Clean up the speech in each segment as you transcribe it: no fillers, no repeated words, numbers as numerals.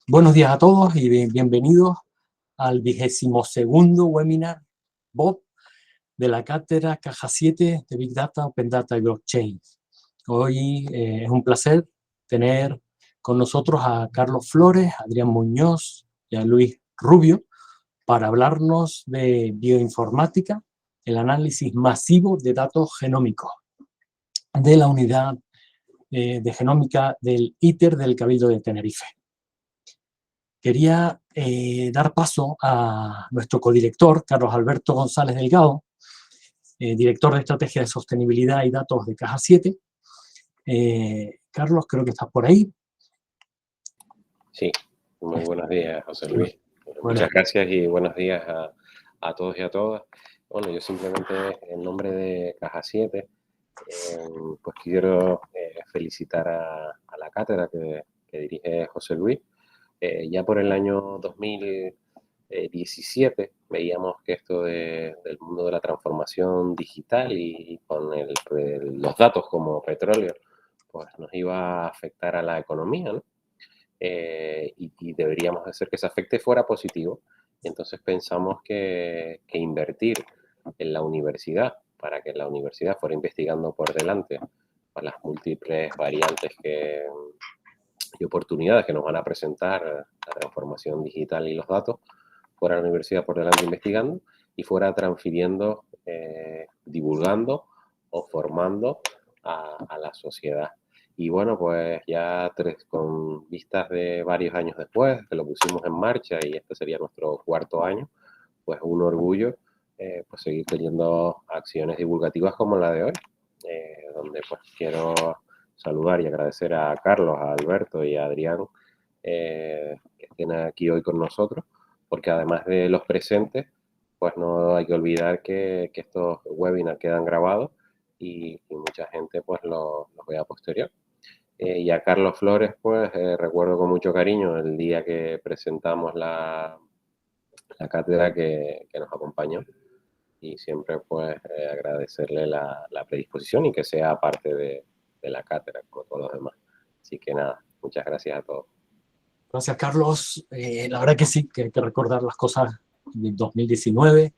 Buenos días a todos y bienvenidos al 22º webinar BOT de la cátedra Caja 7 de Big Data, Open Data y Blockchain. Hoy es un placer tener con nosotros a Carlos Flores, a Adrián Muñoz y a Luis Rubio para hablarnos de bioinformática, el análisis masivo de datos genómicos de la unidad de genómica del ITER del Cabildo de Tenerife. Quería dar paso a nuestro codirector, Carlos Alberto González Delgado, director de Estrategia de Sostenibilidad y Datos de Caja 7. Carlos, creo que estás por ahí. Sí, muy buenos días, José Luis. Bueno. Muchas gracias y buenos días a todos y a todas. Bueno, yo simplemente, en nombre de Caja 7, pues quiero felicitar a la cátedra que dirige José Luis. Ya por el año 2017 veíamos que esto del mundo de la transformación digital y con los datos como petróleo, pues nos iba a afectar a la economía, ¿no? Y deberíamos hacer que ese afecte fuera positivo. Entonces pensamos que invertir en la universidad, para que la universidad fuera investigando por delante para las múltiples variantes y oportunidades que nos van a presentar la transformación digital y los datos, fuera la universidad por delante investigando y fuera transfiriendo, divulgando o formando a la sociedad. Y bueno, pues ya con vistas de varios años después, que lo pusimos en marcha y este sería nuestro 4º año, pues un orgullo pues seguir teniendo acciones divulgativas como la de hoy, donde pues quiero saludar y agradecer a Carlos, a Alberto y a Adrián que estén aquí hoy con nosotros, porque además de los presentes, pues no hay que olvidar que estos webinars quedan grabados y mucha gente pues los ve a posterior. Y a Carlos Flores, pues recuerdo con mucho cariño el día que presentamos la cátedra que nos acompañó y siempre pues agradecerle la predisposición y que sea parte de la cátedra como todos los demás. Así que nada, muchas gracias a todos. Gracias, Carlos. La verdad que sí, que hay que recordar las cosas del 2019.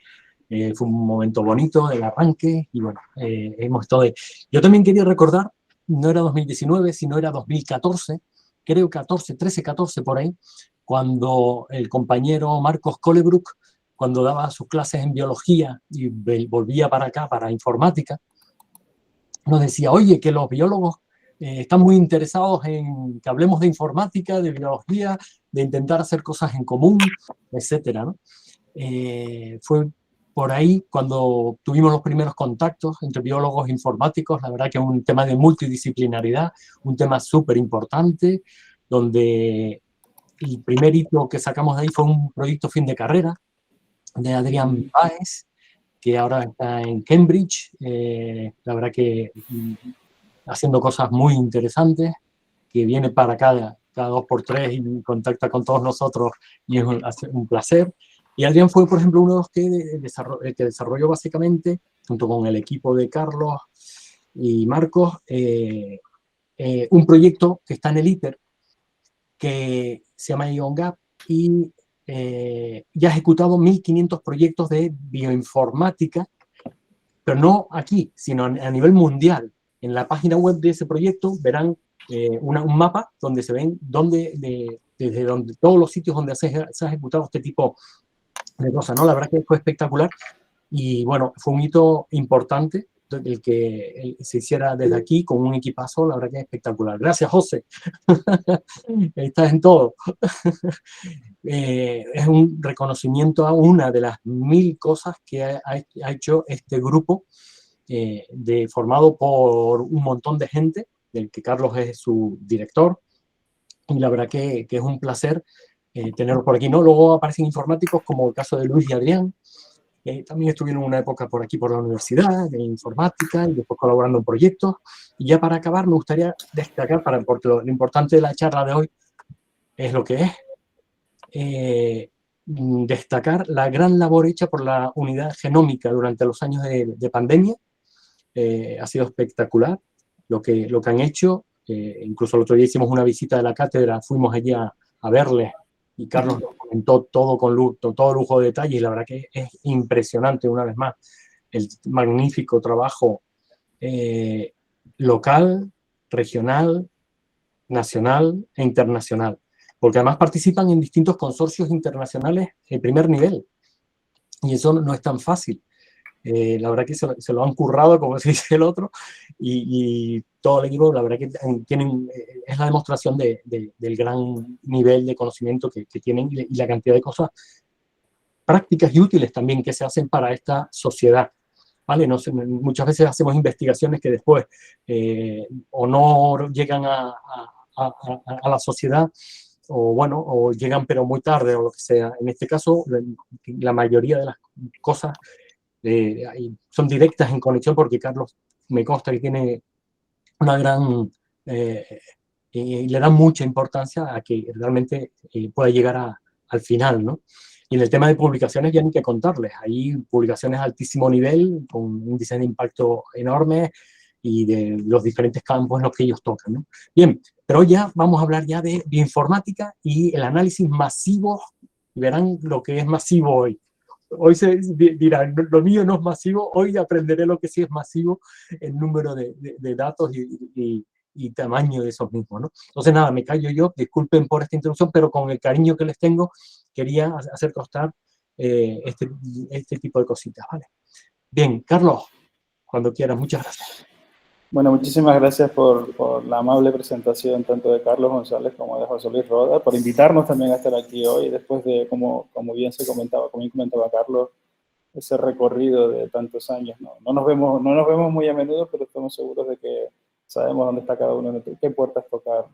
Fue un momento bonito, el arranque, y bueno, hemos estado de... Yo también quería recordar, no era 2019, sino era 2014, creo 13, 14 por ahí, cuando el compañero Marcos Colebrook, cuando daba sus clases en biología y volvía para acá, para informática, nos decía, oye, que los biólogos están muy interesados en que hablemos de informática, de biología, de intentar hacer cosas en común, etcétera, ¿no? Fue por ahí cuando tuvimos los primeros contactos entre biólogos e informáticos. La verdad que es un tema de multidisciplinaridad, un tema súper importante, donde el primer hito que sacamos de ahí fue un proyecto fin de carrera de Adrián Páez, que ahora está en Cambridge, la verdad que haciendo cosas muy interesantes, que viene para acá cada 2x3 y contacta con todos nosotros y es un placer. Y Adrián fue, por ejemplo, uno de los que desarrolló básicamente, junto con el equipo de Carlos y Marcos, un proyecto que está en el ITER, que se llama IONGAP, y ya ha ejecutado 1.500 proyectos de bioinformática, pero no aquí, sino a nivel mundial. En la página web de ese proyecto verán un mapa donde se ven desde donde, todos los sitios donde se ha ejecutado este tipo de cosas, ¿no? La verdad que fue espectacular y bueno, fue un hito importante el que se hiciera desde aquí con un equipazo, la verdad que es espectacular. Gracias, José. Estás en todo. Es un reconocimiento a una de las 1.000 cosas que ha hecho este grupo formado por un montón de gente, del que Carlos es su director, y la verdad que es un placer tenerlos por aquí, ¿no? Luego aparecen informáticos como el caso de Luis y Adrián, que también estuvieron una época por aquí por la universidad, de informática, y después colaborando en proyectos. Y ya para acabar, me gustaría destacar, porque lo importante de la charla de hoy es lo que es, destacar la gran labor hecha por la unidad genómica durante los años de pandemia. Ha sido espectacular lo que han hecho. Incluso el otro día hicimos una visita de la cátedra, fuimos allí a a verle, y Carlos nos comentó todo con todo lujo de detalle, y la verdad que es impresionante, una vez más, el magnífico trabajo local, regional, nacional e internacional, porque además participan en distintos consorcios internacionales de primer nivel, y eso no es tan fácil. La verdad que se lo han currado, como se dice el otro, y todo el equipo, la verdad que tienen, es la demostración del gran nivel de conocimiento que tienen, y la cantidad de cosas prácticas y útiles también que se hacen para esta sociedad. ¿Vale? No sé, muchas veces hacemos investigaciones que después o no llegan a la sociedad, o bueno, o llegan pero muy tarde o lo que sea. En este caso, la mayoría de las cosas son directas en conexión, porque Carlos me consta que tiene una gran... y le da mucha importancia a que realmente pueda llegar al final, ¿no? Y en el tema de publicaciones ya ni que contarles. Hay publicaciones de altísimo nivel, con índices de impacto enormes y de los diferentes campos en los que ellos tocan, ¿no? Bien, pero hoy ya vamos a hablar ya de bioinformática y el análisis masivo. Verán lo que es masivo hoy. Hoy se dirán, lo mío no es masivo, hoy aprenderé lo que sí es masivo, el número de datos y tamaño de esos mismos, ¿no? Entonces, nada, me callo yo, disculpen por esta introducción, pero con el cariño que les tengo, quería hacer constar este tipo de cositas, ¿vale? Bien, Carlos, cuando quieras, muchas gracias. Bueno, muchísimas gracias por la amable presentación tanto de Carlos González como de José Luis Roda, por invitarnos también a estar aquí hoy, después de, como bien se comentaba, como bien comentaba Carlos, ese recorrido de tantos años, ¿no? No nos vemos muy a menudo, pero estamos seguros de que sabemos dónde está cada uno, qué puertas tocar.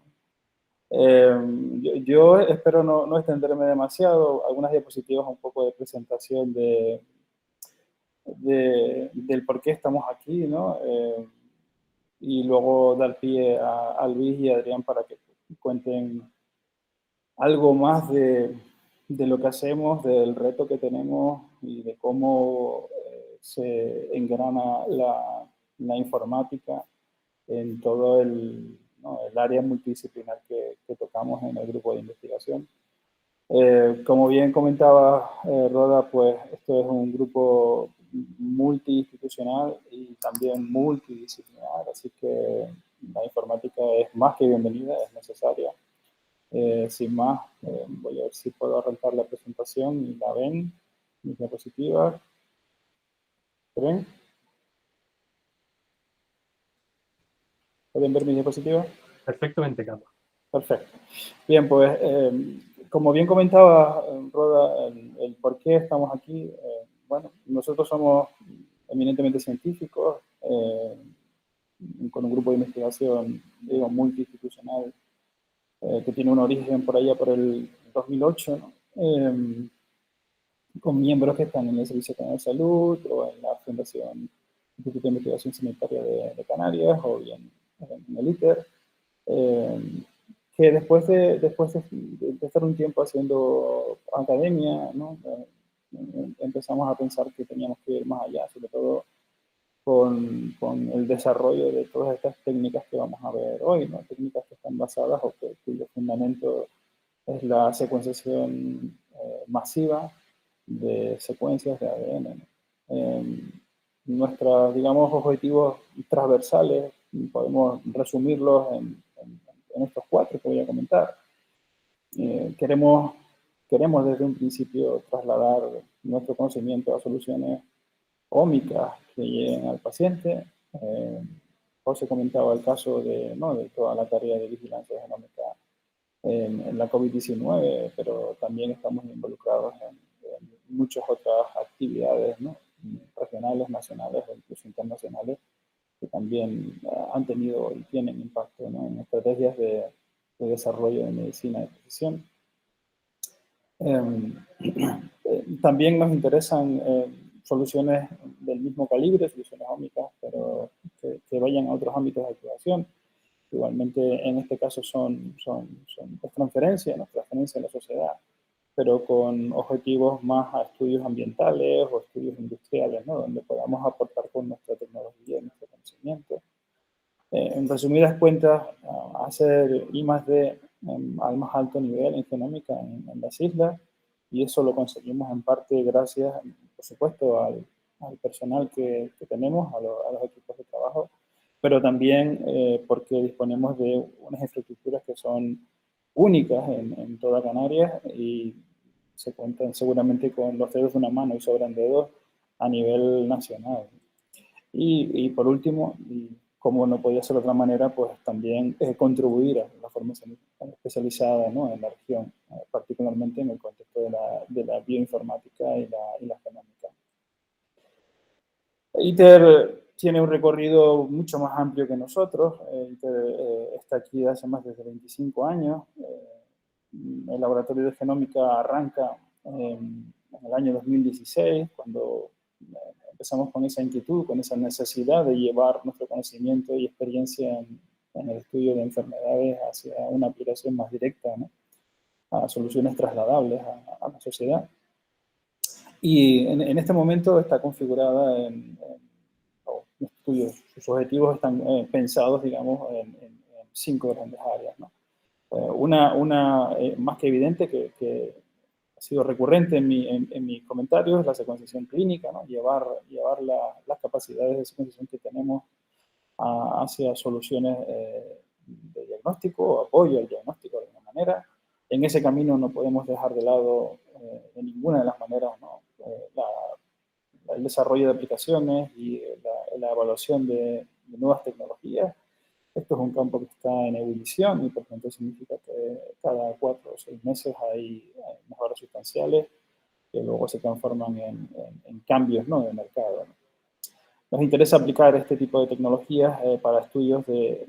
Yo espero no extenderme demasiado, algunas diapositivas, un poco de presentación del por qué estamos aquí, ¿no? Y luego dar pie a Luis y a Adrián para que cuenten algo más de lo que hacemos, del reto que tenemos y de cómo se engrana la informática en todo el área multidisciplinar que tocamos en el grupo de investigación. Como bien comentaba Roda, pues esto es un grupo multiinstitucional y también multidisciplinar, así que la informática es más que bienvenida, es necesaria. Sin más, voy a ver si puedo arrancar la presentación y la ven, mis diapositivas. ¿Ven? ¿Pueden ver mis diapositivas? Perfectamente, Carlos. Perfecto. Bien, pues, como bien comentaba Roda, el por qué estamos aquí, bueno, nosotros somos eminentemente científicos, con un grupo de investigación, digo, multiinstitucional, que tiene un origen por allá por el 2008, ¿no? Con miembros que están en el Servicio Nacional de Salud o en la Fundación Instituto de Investigación Sanitaria de Canarias o bien en el ITER, que después de estar un tiempo haciendo academia, ¿no? Empezamos a pensar que teníamos que ir más allá, sobre todo con el desarrollo de todas estas técnicas que vamos a ver hoy, ¿no? Técnicas que están basadas o cuyo fundamento es la secuenciación masiva de secuencias de ADN, ¿no? Nuestros, digamos, objetivos transversales podemos resumirlos en estos cuatro que voy a comentar. Queremos desde un principio trasladar nuestro conocimiento a soluciones ómicas que lleguen al paciente. José comentaba el caso de toda la tarea de vigilancia genómica en la COVID-19, pero también estamos involucrados en muchas otras actividades, ¿no? Regionales, nacionales o incluso internacionales, que también han tenido y tienen impacto, ¿no? En estrategias de desarrollo de medicina de precisión. También nos interesan soluciones del mismo calibre, soluciones ómicas, pero que vayan a otros ámbitos de activación. Igualmente, en este caso son transferencias, ¿no? Transferencia a la sociedad, pero con objetivos más a estudios ambientales o estudios industriales, ¿no? Donde podamos aportar con nuestra tecnología y nuestro conocimiento. En resumidas cuentas, hacer I+D al más alto nivel en genómica en las islas, y eso lo conseguimos en parte gracias, por supuesto, al personal que tenemos, a los equipos de trabajo, pero también porque disponemos de unas infraestructuras que son únicas en toda Canarias y se cuentan seguramente con los dedos de una mano y sobran dedos a nivel nacional. Y por último, y como no podía ser de otra manera, pues también contribuir a la formación especializada, ¿no?, en la región, particularmente en el contexto de la bioinformática y la genómica. ITER tiene un recorrido mucho más amplio que nosotros. ITER está aquí hace más de 25 años. El laboratorio de genómica arranca en el año 2016, cuando empezamos con esa inquietud, con esa necesidad de llevar nuestro conocimiento y experiencia en el estudio de enfermedades hacia una aplicación más directa, ¿no?, a soluciones trasladables a la sociedad. Y en este momento está configurada los estudios, sus objetivos están pensados, digamos, en 5 grandes áreas, ¿no? Una más que evidente que ha sido recurrente en mis comentarios es la secuenciación clínica, ¿no? Llevar las capacidades de secuenciación que tenemos hacia soluciones de diagnóstico o apoyo al diagnóstico de alguna manera. En ese camino no podemos dejar de lado de ninguna de las maneras, ¿no?, el desarrollo de aplicaciones y la evaluación de nuevas tecnologías. Esto es un campo que está en ebullición y por tanto significa que cada 4 o 6 meses hay mejoras sustanciales que luego se transforman en cambios, ¿no?, de mercado, ¿no? Nos interesa aplicar este tipo de tecnologías para estudios de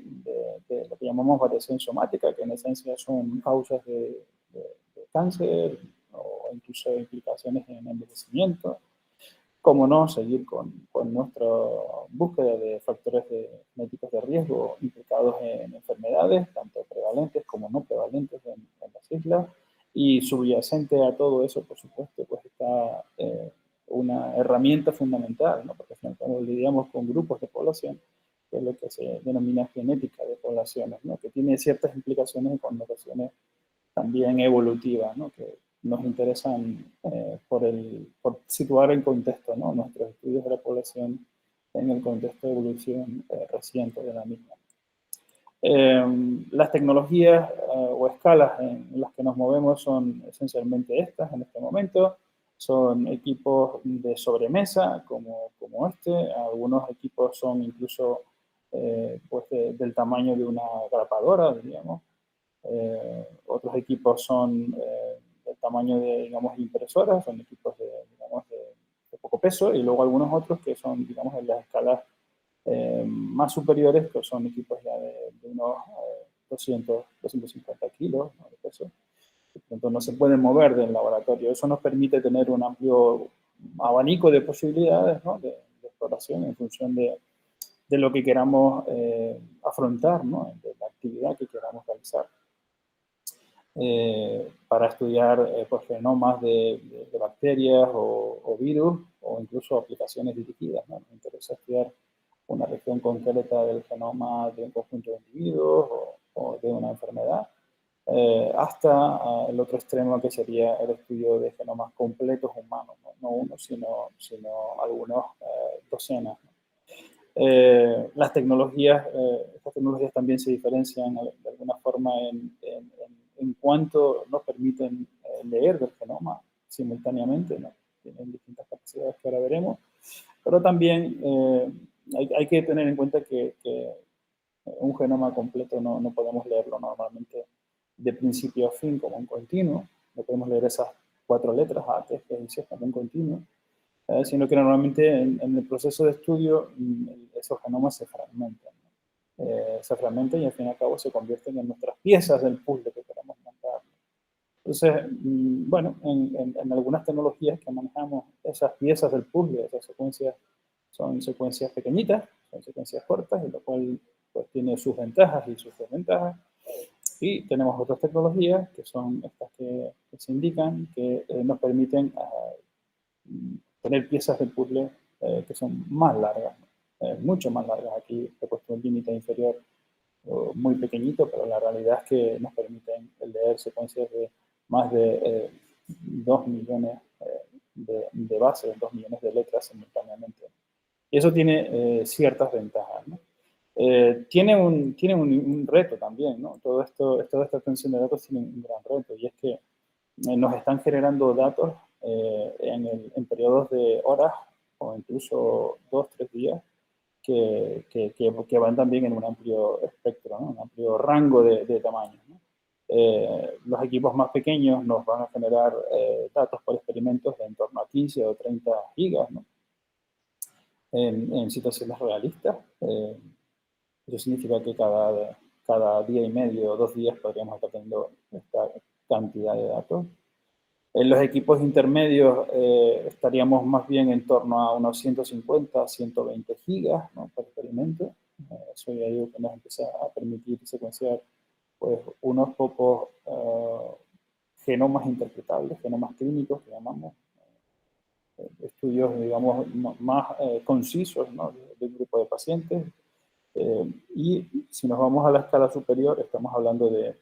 lo que llamamos variación somática, que en esencia son causas de cáncer o incluso implicaciones en envejecimiento. Cómo no, seguir con nuestra búsqueda de factores genéticos de riesgo implicados en enfermedades, tanto prevalentes como no prevalentes en las islas. Y subyacente a todo eso, por supuesto, pues está una herramienta fundamental, ¿no?, porque cuando lidiamos con grupos de población, que es lo que se denomina genética de poblaciones, ¿no?, que tiene ciertas implicaciones y connotaciones también evolutivas, ¿no?, que nos interesan por situar en contexto, ¿no?, nuestros estudios de la población en el contexto de evolución reciente de la misma. Las tecnologías o escalas en las que nos movemos son esencialmente estas en este momento. Son equipos de sobremesa como este. Algunos equipos son incluso pues del tamaño de una grapadora, diríamos. Otros equipos son del tamaño de, digamos, impresoras, son equipos digamos, de poco peso, y luego algunos otros que son, digamos, en las escalas más superiores, que son equipos ya de unos 250 kilos, ¿no?, de peso. Por tanto, no se pueden mover del laboratorio. Eso nos permite tener un amplio abanico de posibilidades, ¿no?, de exploración en función de lo que queramos afrontar, ¿no?, de la actividad que queramos realizar. Para estudiar pues, genomas de bacterias o virus, o incluso aplicaciones dirigidas, ¿no? Nos interesa estudiar una región concreta del genoma de un conjunto de individuos o de una enfermedad, hasta el otro extremo, que sería el estudio de genomas completos humanos, no uno, sino algunos docenas, ¿no? Estas tecnologías también se diferencian de alguna forma en cuanto nos permiten leer del genoma simultáneamente, ¿no? Tienen distintas capacidades que ahora veremos, pero también hay que tener en cuenta que un genoma completo no podemos leerlo normalmente de principio a fin como un continuo. No podemos leer esas 4 letras A, T, G y C como un continuo, sino que normalmente en el proceso de estudio esos genomas se fragmentan. Se fragmentan y al fin y al cabo se convierten en nuestras piezas del puzzle que queremos montar. Entonces, bueno, en algunas tecnologías que manejamos esas piezas del puzzle, esas secuencias, son secuencias pequeñitas, son secuencias cortas, y lo cual pues, tiene sus ventajas y sus desventajas. Y tenemos otras tecnologías, que son estas que se indican, que nos permiten tener piezas del puzzle que son más largas, mucho más largas. Aquí he puesto un límite inferior muy pequeñito, pero la realidad es que nos permiten leer secuencias de más de 2 millones de bases, 2 millones de letras simultáneamente. Y eso tiene ciertas ventajas, ¿no? Tiene un reto también, ¿no? Toda esta obtención de datos tiene un gran reto, y es que nos están generando datos en periodos de horas o incluso 2-3 días que van también en un amplio espectro, ¿no? Un amplio rango de tamaños, ¿no? Los equipos más pequeños nos van a generar datos por experimentos de en torno a 15 o 30 gigas, ¿no? En situaciones realistas. Eso significa que cada día y medio o 2 días podríamos estar teniendo esta cantidad de datos. En los equipos intermedios estaríamos más bien en torno a unos 150, 120 gigas, ¿no? Por experimento. Eso ya digo que nos empieza a permitir secuenciar pues, unos pocos genomas interpretables, genomas clínicos que llamamos, estudios, digamos, más concisos, ¿no? de un grupo de pacientes. Y si nos vamos a la escala superior, estamos hablando de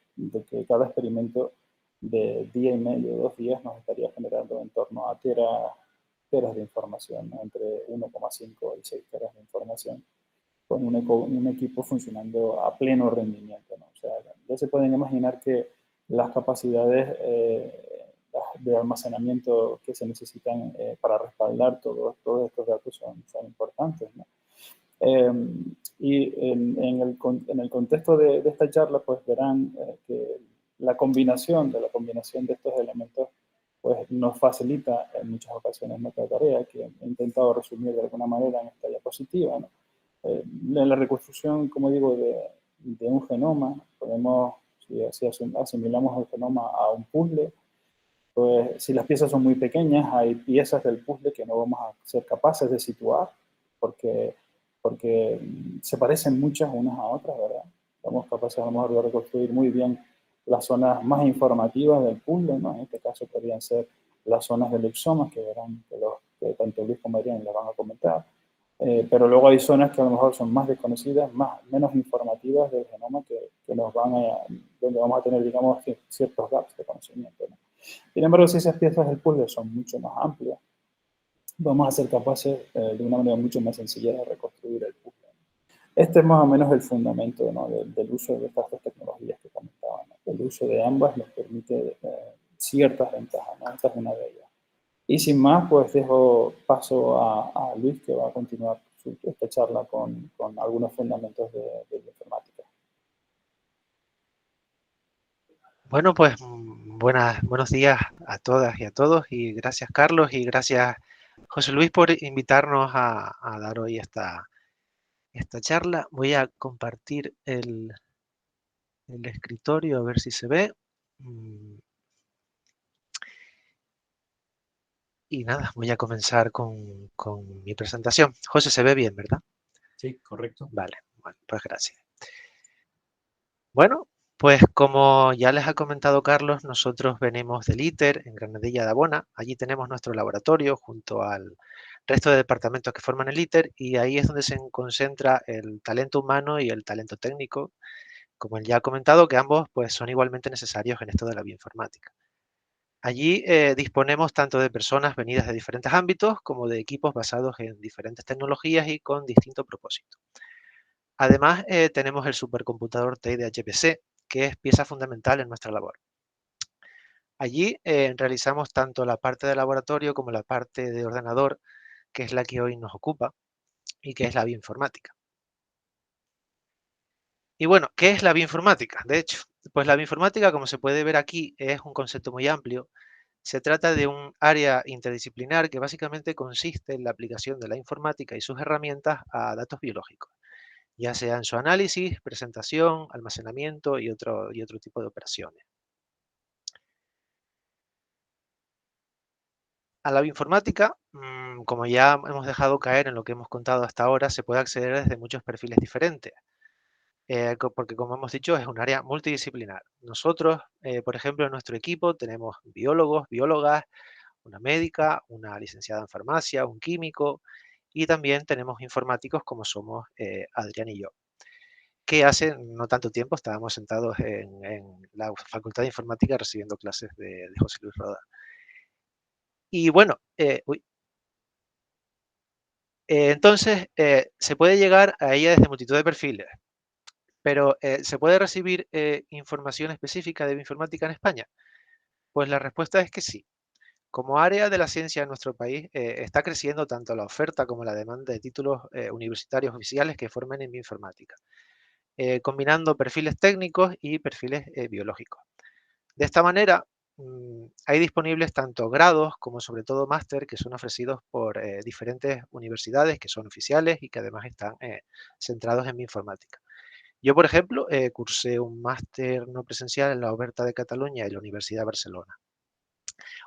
que cada experimento de día y medio, 2 días, nos estaría generando en torno a teras de información, ¿no? Entre 1,5 y 6 teras de información, con un equipo funcionando a pleno rendimiento, ¿no? O sea, ya se pueden imaginar que las capacidades de almacenamiento que se necesitan para respaldar todos estos datos son importantes, ¿no? Y en el contexto de esta charla, pues verán que la combinación de estos elementos pues nos facilita en muchas ocasiones nuestra tarea, que he intentado resumir de alguna manera en esta diapositiva, ¿no? En la reconstrucción, como digo, de un genoma, podemos, si asimilamos el genoma a un puzzle, pues si las piezas son muy pequeñas, hay piezas del puzzle que no vamos a ser capaces de situar, porque se parecen muchas unas a otras, ¿verdad? Somos capaces a lo mejor de reconstruir muy bien las zonas más informativas del puzzle, ¿no? En este caso podrían ser las zonas del exoma, que verán que tanto Luis como Adrián les van a comentar. Pero luego hay zonas que a lo mejor son más desconocidas, menos informativas del genoma, que nos donde vamos a tener, digamos, ciertos gaps de conocimiento, ¿no? Sin embargo, si esas piezas del puzzle son mucho más amplias, vamos a ser capaces de una manera mucho más sencilla de reconstruir el puzzle. Este es más o menos el fundamento, ¿no? del uso de estas dos tecnologías que comentaba, ¿no? El uso de ambas nos permite ciertas ventajas, ¿no? Esta es una de ellas. Y sin más, pues dejo paso a Luis, que va a continuar esta charla con algunos fundamentos de informática. Bueno, pues buenos días a todas y a todos, y gracias Carlos y gracias José Luis por invitarnos a dar hoy esta charla. Voy a compartir el escritorio a ver si se ve. Y nada, voy a comenzar con mi presentación. José, se ve bien, ¿verdad? Sí, correcto. Vale, bueno, pues gracias. Bueno, pues como ya les ha comentado Carlos, nosotros venimos del ITER en Granadilla de Abona. Allí tenemos nuestro laboratorio junto al resto de departamentos que forman el ITER, y ahí es donde se concentra el talento humano y el talento técnico, como él ya ha comentado, que ambos pues, son igualmente necesarios en esto de la bioinformática. Allí disponemos tanto de personas venidas de diferentes ámbitos como de equipos basados en diferentes tecnologías y con distintos propósitos. Además, tenemos el supercomputador TI de HPC, que es pieza fundamental en nuestra labor. Allí realizamos tanto la parte de laboratorio como la parte de ordenador, que es la que hoy nos ocupa y que es la bioinformática. Y bueno, ¿qué es la bioinformática? De hecho, pues la bioinformática, como se puede ver aquí, es un concepto muy amplio. Se trata de un área interdisciplinar que básicamente consiste en la aplicación de la informática y sus herramientas a datos biológicos, ya sea en su análisis, presentación, almacenamiento y otro tipo de operaciones. A la bioinformática, como ya hemos dejado caer en lo que hemos contado hasta ahora, se puede acceder desde muchos perfiles diferentes, porque como hemos dicho es un área multidisciplinar. Nosotros, por ejemplo, en nuestro equipo tenemos biólogos, biólogas, una médica, una licenciada en farmacia, un químico, y también tenemos informáticos como somos Adrián y yo. que hace no tanto tiempo estábamos sentados en la Facultad de Informática recibiendo clases de José Luis Roda. Y bueno, entonces se puede llegar a ella desde multitud de perfiles, pero ¿se puede recibir información específica de bioinformática en España? Pues la respuesta es que sí. Como área de la ciencia en nuestro país, está creciendo tanto la oferta como la demanda de títulos universitarios oficiales que formen en bioinformática, combinando perfiles técnicos y perfiles biológicos. De esta manera, hay disponibles tanto grados como sobre todo máster que son ofrecidos por diferentes universidades que son oficiales y que además están centrados en bioinformática. Yo, por ejemplo, cursé un máster no presencial en la Oberta de Cataluña y la Universidad de Barcelona.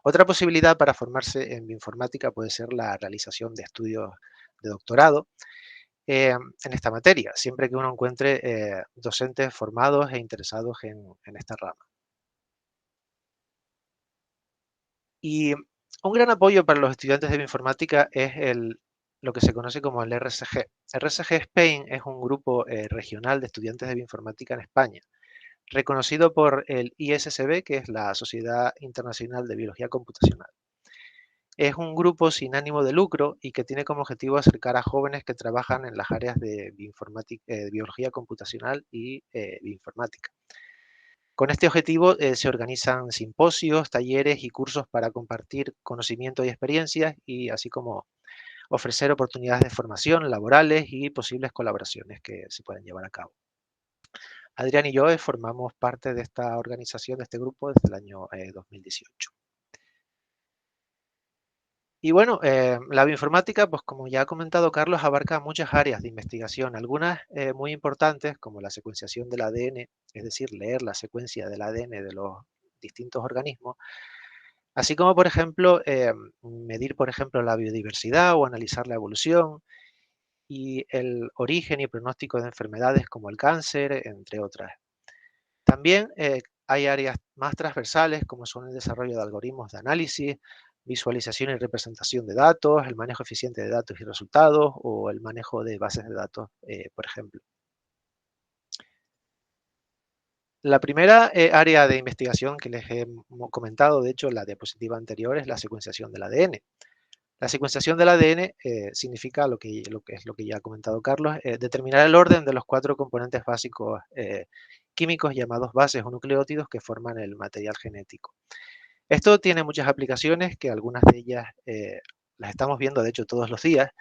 Otra posibilidad para formarse en bioinformática puede ser la realización de estudios de doctorado en esta materia, siempre que uno encuentre docentes formados e interesados en esta rama. Y un gran apoyo para los estudiantes de bioinformática es lo que se conoce como el RSG. RSG Spain es un grupo regional de estudiantes de bioinformática en España, reconocido por el ISSB, que es la Sociedad Internacional de Biología Computacional. Es un grupo sin ánimo de lucro y que tiene como objetivo acercar a jóvenes que trabajan en las áreas de biología computacional y bioinformática. Con este objetivo se organizan simposios, talleres y cursos para compartir conocimiento y experiencias y así como ofrecer oportunidades de formación laborales y posibles colaboraciones que se pueden llevar a cabo. Adrián y yo formamos parte de esta organización, de este grupo, desde el año 2018. Y bueno, la bioinformática, pues como ya ha comentado Carlos, abarca muchas áreas de investigación, algunas muy importantes como la secuenciación del ADN, es decir, leer la secuencia del ADN de los distintos organismos, así como, por ejemplo, medir, por ejemplo, la biodiversidad o analizar la evolución y el origen y pronóstico de enfermedades como el cáncer, entre otras. También hay áreas más transversales como son el desarrollo de algoritmos de análisis, visualización y representación de datos, el manejo eficiente de datos y resultados o el manejo de bases de datos, por ejemplo. La primera área de investigación que les he comentado, de hecho, en la diapositiva anterior, es la secuenciación del ADN. La secuenciación del ADN significa lo que es lo que ya ha comentado Carlos, determinar el orden de los 4 componentes básicos químicos llamados bases o nucleótidos que forman el material genético. Esto tiene muchas aplicaciones que algunas de ellas las estamos viendo de hecho todos los días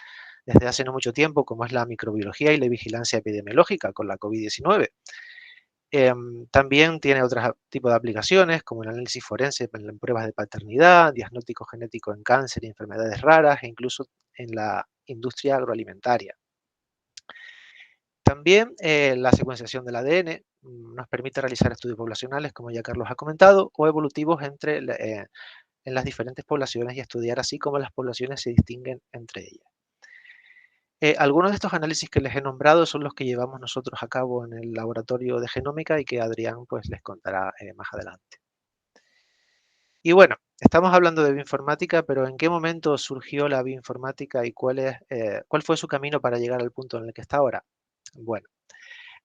desde hace no mucho tiempo, como es la microbiología y la vigilancia epidemiológica con la COVID-19. También tiene otros tipos de aplicaciones como el análisis forense en pruebas de paternidad, diagnóstico genético en cáncer y enfermedades raras e incluso en la industria agroalimentaria. También la secuenciación del ADN nos permite realizar estudios poblacionales, como ya Carlos ha comentado, o evolutivos en las diferentes poblaciones y estudiar así cómo las poblaciones se distinguen entre ellas. Algunos de estos análisis que les he nombrado son los que llevamos nosotros a cabo en el laboratorio de genómica y que Adrián pues, les contará más adelante. Y bueno, estamos hablando de bioinformática, pero ¿en qué momento surgió la bioinformática y cuál fue su camino para llegar al punto en el que está ahora? Bueno,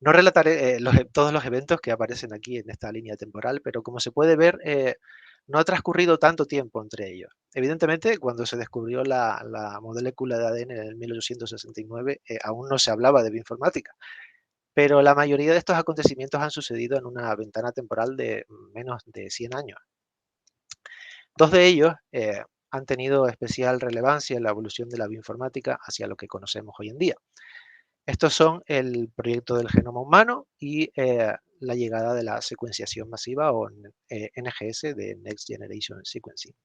no relataré todos los eventos que aparecen aquí en esta línea temporal, pero como se puede ver, no ha transcurrido tanto tiempo entre ellos. Evidentemente, cuando se descubrió la molécula de ADN en el 1869, aún no se hablaba de bioinformática, pero la mayoría de estos acontecimientos han sucedido en una ventana temporal de menos de 100 años. Dos de ellos han tenido especial relevancia en la evolución de la bioinformática hacia lo que conocemos hoy en día. Estos son el proyecto del genoma humano y la llegada de la secuenciación masiva o NGS de Next Generation Sequencing.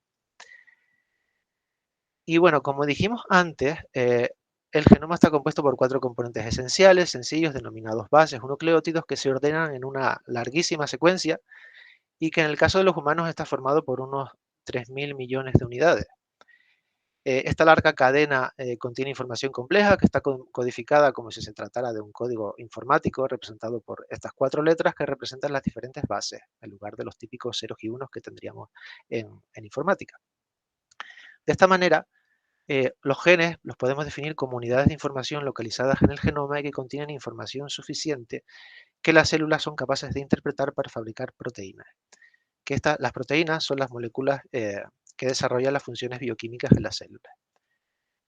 Y bueno, como dijimos antes, el genoma está compuesto por 4 componentes esenciales, sencillos, denominados bases o nucleótidos, que se ordenan en una larguísima secuencia y que en el caso de los humanos está formado por unos 3.000 millones de unidades. Esta larga cadena contiene información compleja que está codificada como si se tratara de un código informático representado por estas 4 letras que representan las diferentes bases, en lugar de los típicos ceros y unos que tendríamos en informática. De esta manera, Los genes los podemos definir como unidades de información localizadas en el genoma y que contienen información suficiente que las células son capaces de interpretar para fabricar proteínas. Las proteínas son las moléculas que desarrollan las funciones bioquímicas de las células.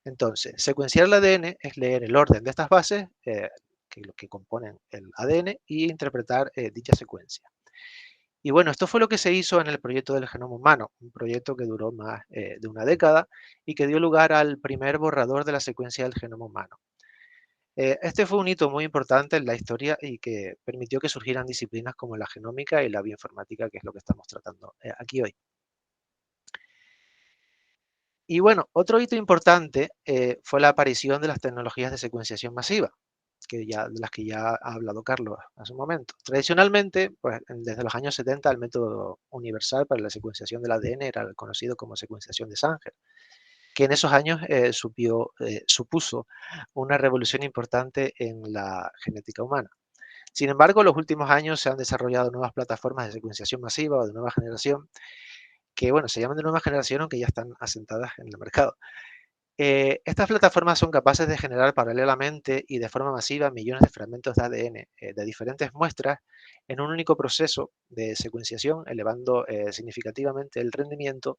Entonces, secuenciar el ADN es leer el orden de estas bases que componen el ADN y interpretar dicha secuencia. Y bueno, esto fue lo que se hizo en el proyecto del genoma humano, un proyecto que duró más de una década y que dio lugar al primer borrador de la secuencia del genoma humano. Este fue un hito muy importante en la historia y que permitió que surgieran disciplinas como la genómica y la bioinformática, que es lo que estamos tratando aquí hoy. Y bueno, otro hito importante fue la aparición de las tecnologías de secuenciación masiva, de las que ya ha hablado Carlos hace un momento. Tradicionalmente, pues, desde los años 70, el método universal para la secuenciación del ADN era el conocido como secuenciación de Sanger, que en esos años supuso una revolución importante en la genética humana. Sin embargo, en los últimos años se han desarrollado nuevas plataformas de secuenciación masiva o de nueva generación, que bueno, se llaman de nueva generación aunque ya están asentadas en el mercado. Estas plataformas son capaces de generar paralelamente y de forma masiva millones de fragmentos de ADN de diferentes muestras en un único proceso de secuenciación, elevando significativamente el rendimiento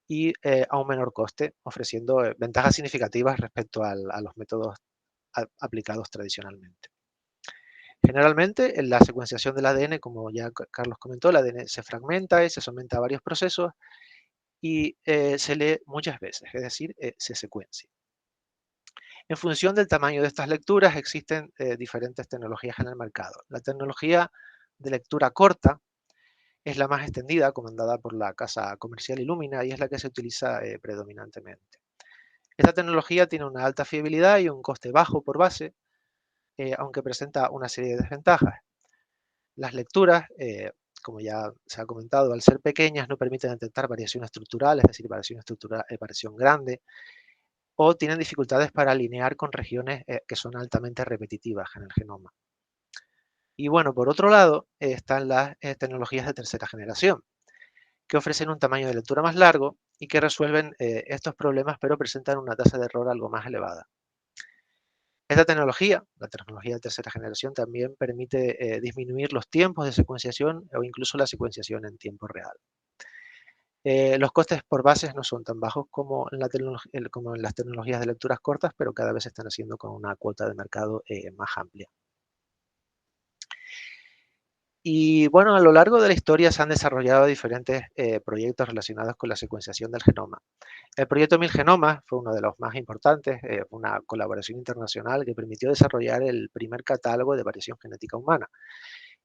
y a un menor coste, ofreciendo ventajas significativas respecto a los métodos aplicados tradicionalmente. Generalmente, en la secuenciación del ADN, como ya Carlos comentó, el ADN se fragmenta y se somete a varios procesos y se lee muchas veces, es decir, se secuencia. En función del tamaño de estas lecturas, existen diferentes tecnologías en el mercado. La tecnología de lectura corta es la más extendida, comandada por la casa comercial Illumina, y es la que se utiliza predominantemente. Esta tecnología tiene una alta fiabilidad y un coste bajo por base, aunque presenta una serie de desventajas. Las lecturas, como ya se ha comentado, al ser pequeñas no permiten detectar variación estructural, es decir, variación grande, o tienen dificultades para alinear con regiones que son altamente repetitivas en el genoma. Y bueno, por otro lado, están las tecnologías de tercera generación, que ofrecen un tamaño de lectura más largo y que resuelven estos problemas, pero presentan una tasa de error algo más elevada. Esta tecnología, la tecnología de tercera generación, también permite disminuir los tiempos de secuenciación o incluso la secuenciación en tiempo real. Los costes por bases no son tan bajos como en las tecnologías de lecturas cortas, pero cada vez se están haciendo con una cuota de mercado más amplia. Y bueno, a lo largo de la historia se han desarrollado diferentes proyectos relacionados con la secuenciación del genoma. El proyecto 1000 Genomas fue uno de los más importantes, una colaboración internacional que permitió desarrollar el primer catálogo de variación genética humana,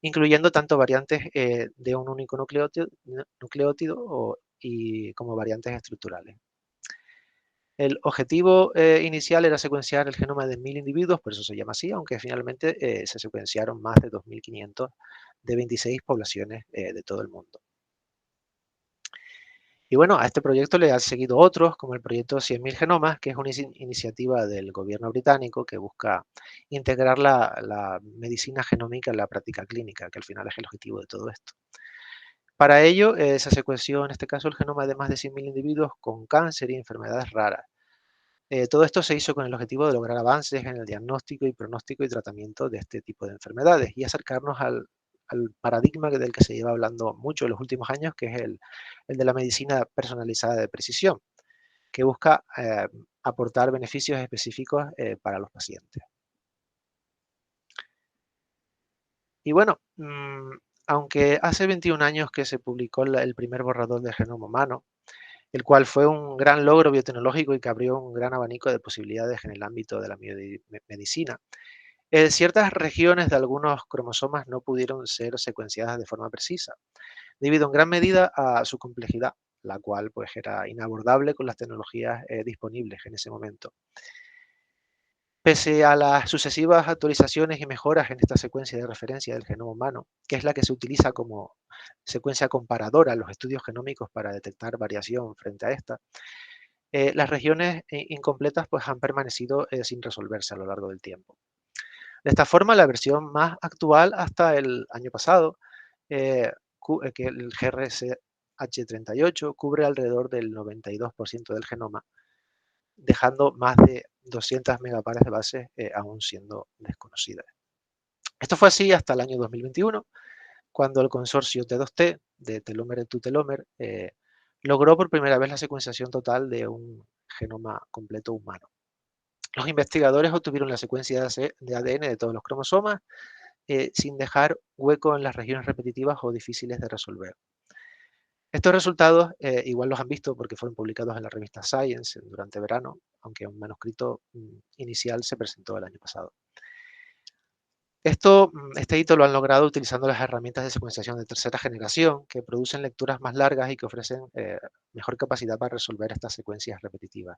incluyendo tanto variantes de un único nucleótido y como variantes estructurales. El objetivo inicial era secuenciar el genoma de 1000 individuos, por eso se llama así, aunque finalmente se secuenciaron más de 2500 de 26 poblaciones de todo el mundo. Y bueno, a este proyecto le han seguido otros, como el proyecto 100.000 Genomas, que es una iniciativa del gobierno británico que busca integrar la medicina genómica en la práctica clínica, que al final es el objetivo de todo esto. Para ello, se secuenció en este caso el genoma de más de 100.000 individuos con cáncer y enfermedades raras. Todo esto se hizo con el objetivo de lograr avances en el diagnóstico y pronóstico y tratamiento de este tipo de enfermedades y acercarnos al paradigma del que se lleva hablando mucho en los últimos años, que es el de la medicina personalizada de precisión, que busca aportar beneficios específicos para los pacientes. Y bueno, aunque hace 21 años que se publicó el primer borrador del genoma humano, el cual fue un gran logro biotecnológico y que abrió un gran abanico de posibilidades en el ámbito de la medicina. Ciertas regiones de algunos cromosomas no pudieron ser secuenciadas de forma precisa, debido en gran medida a su complejidad, la cual pues era inabordable con las tecnologías disponibles en ese momento. Pese a las sucesivas actualizaciones y mejoras en esta secuencia de referencia del genoma humano, que es la que se utiliza como secuencia comparadora en los estudios genómicos para detectar variación frente a esta, las regiones incompletas pues, han permanecido sin resolverse a lo largo del tiempo. De esta forma, la versión más actual hasta el año pasado, que el GRCH38 cubre alrededor del 92% del genoma, dejando más de 200 megapares de bases aún siendo desconocidas. Esto fue así hasta el año 2021, cuando el consorcio T2T, de telómero to telómero, logró por primera vez la secuenciación total de un genoma completo humano. Los investigadores obtuvieron la secuencia de ADN de todos los cromosomas sin dejar hueco en las regiones repetitivas o difíciles de resolver. Estos resultados igual los han visto porque fueron publicados en la revista Science durante verano, aunque un manuscrito inicial se presentó el año pasado. Este hito lo han logrado utilizando las herramientas de secuenciación de tercera generación, que producen lecturas más largas y que ofrecen mejor capacidad para resolver estas secuencias repetitivas.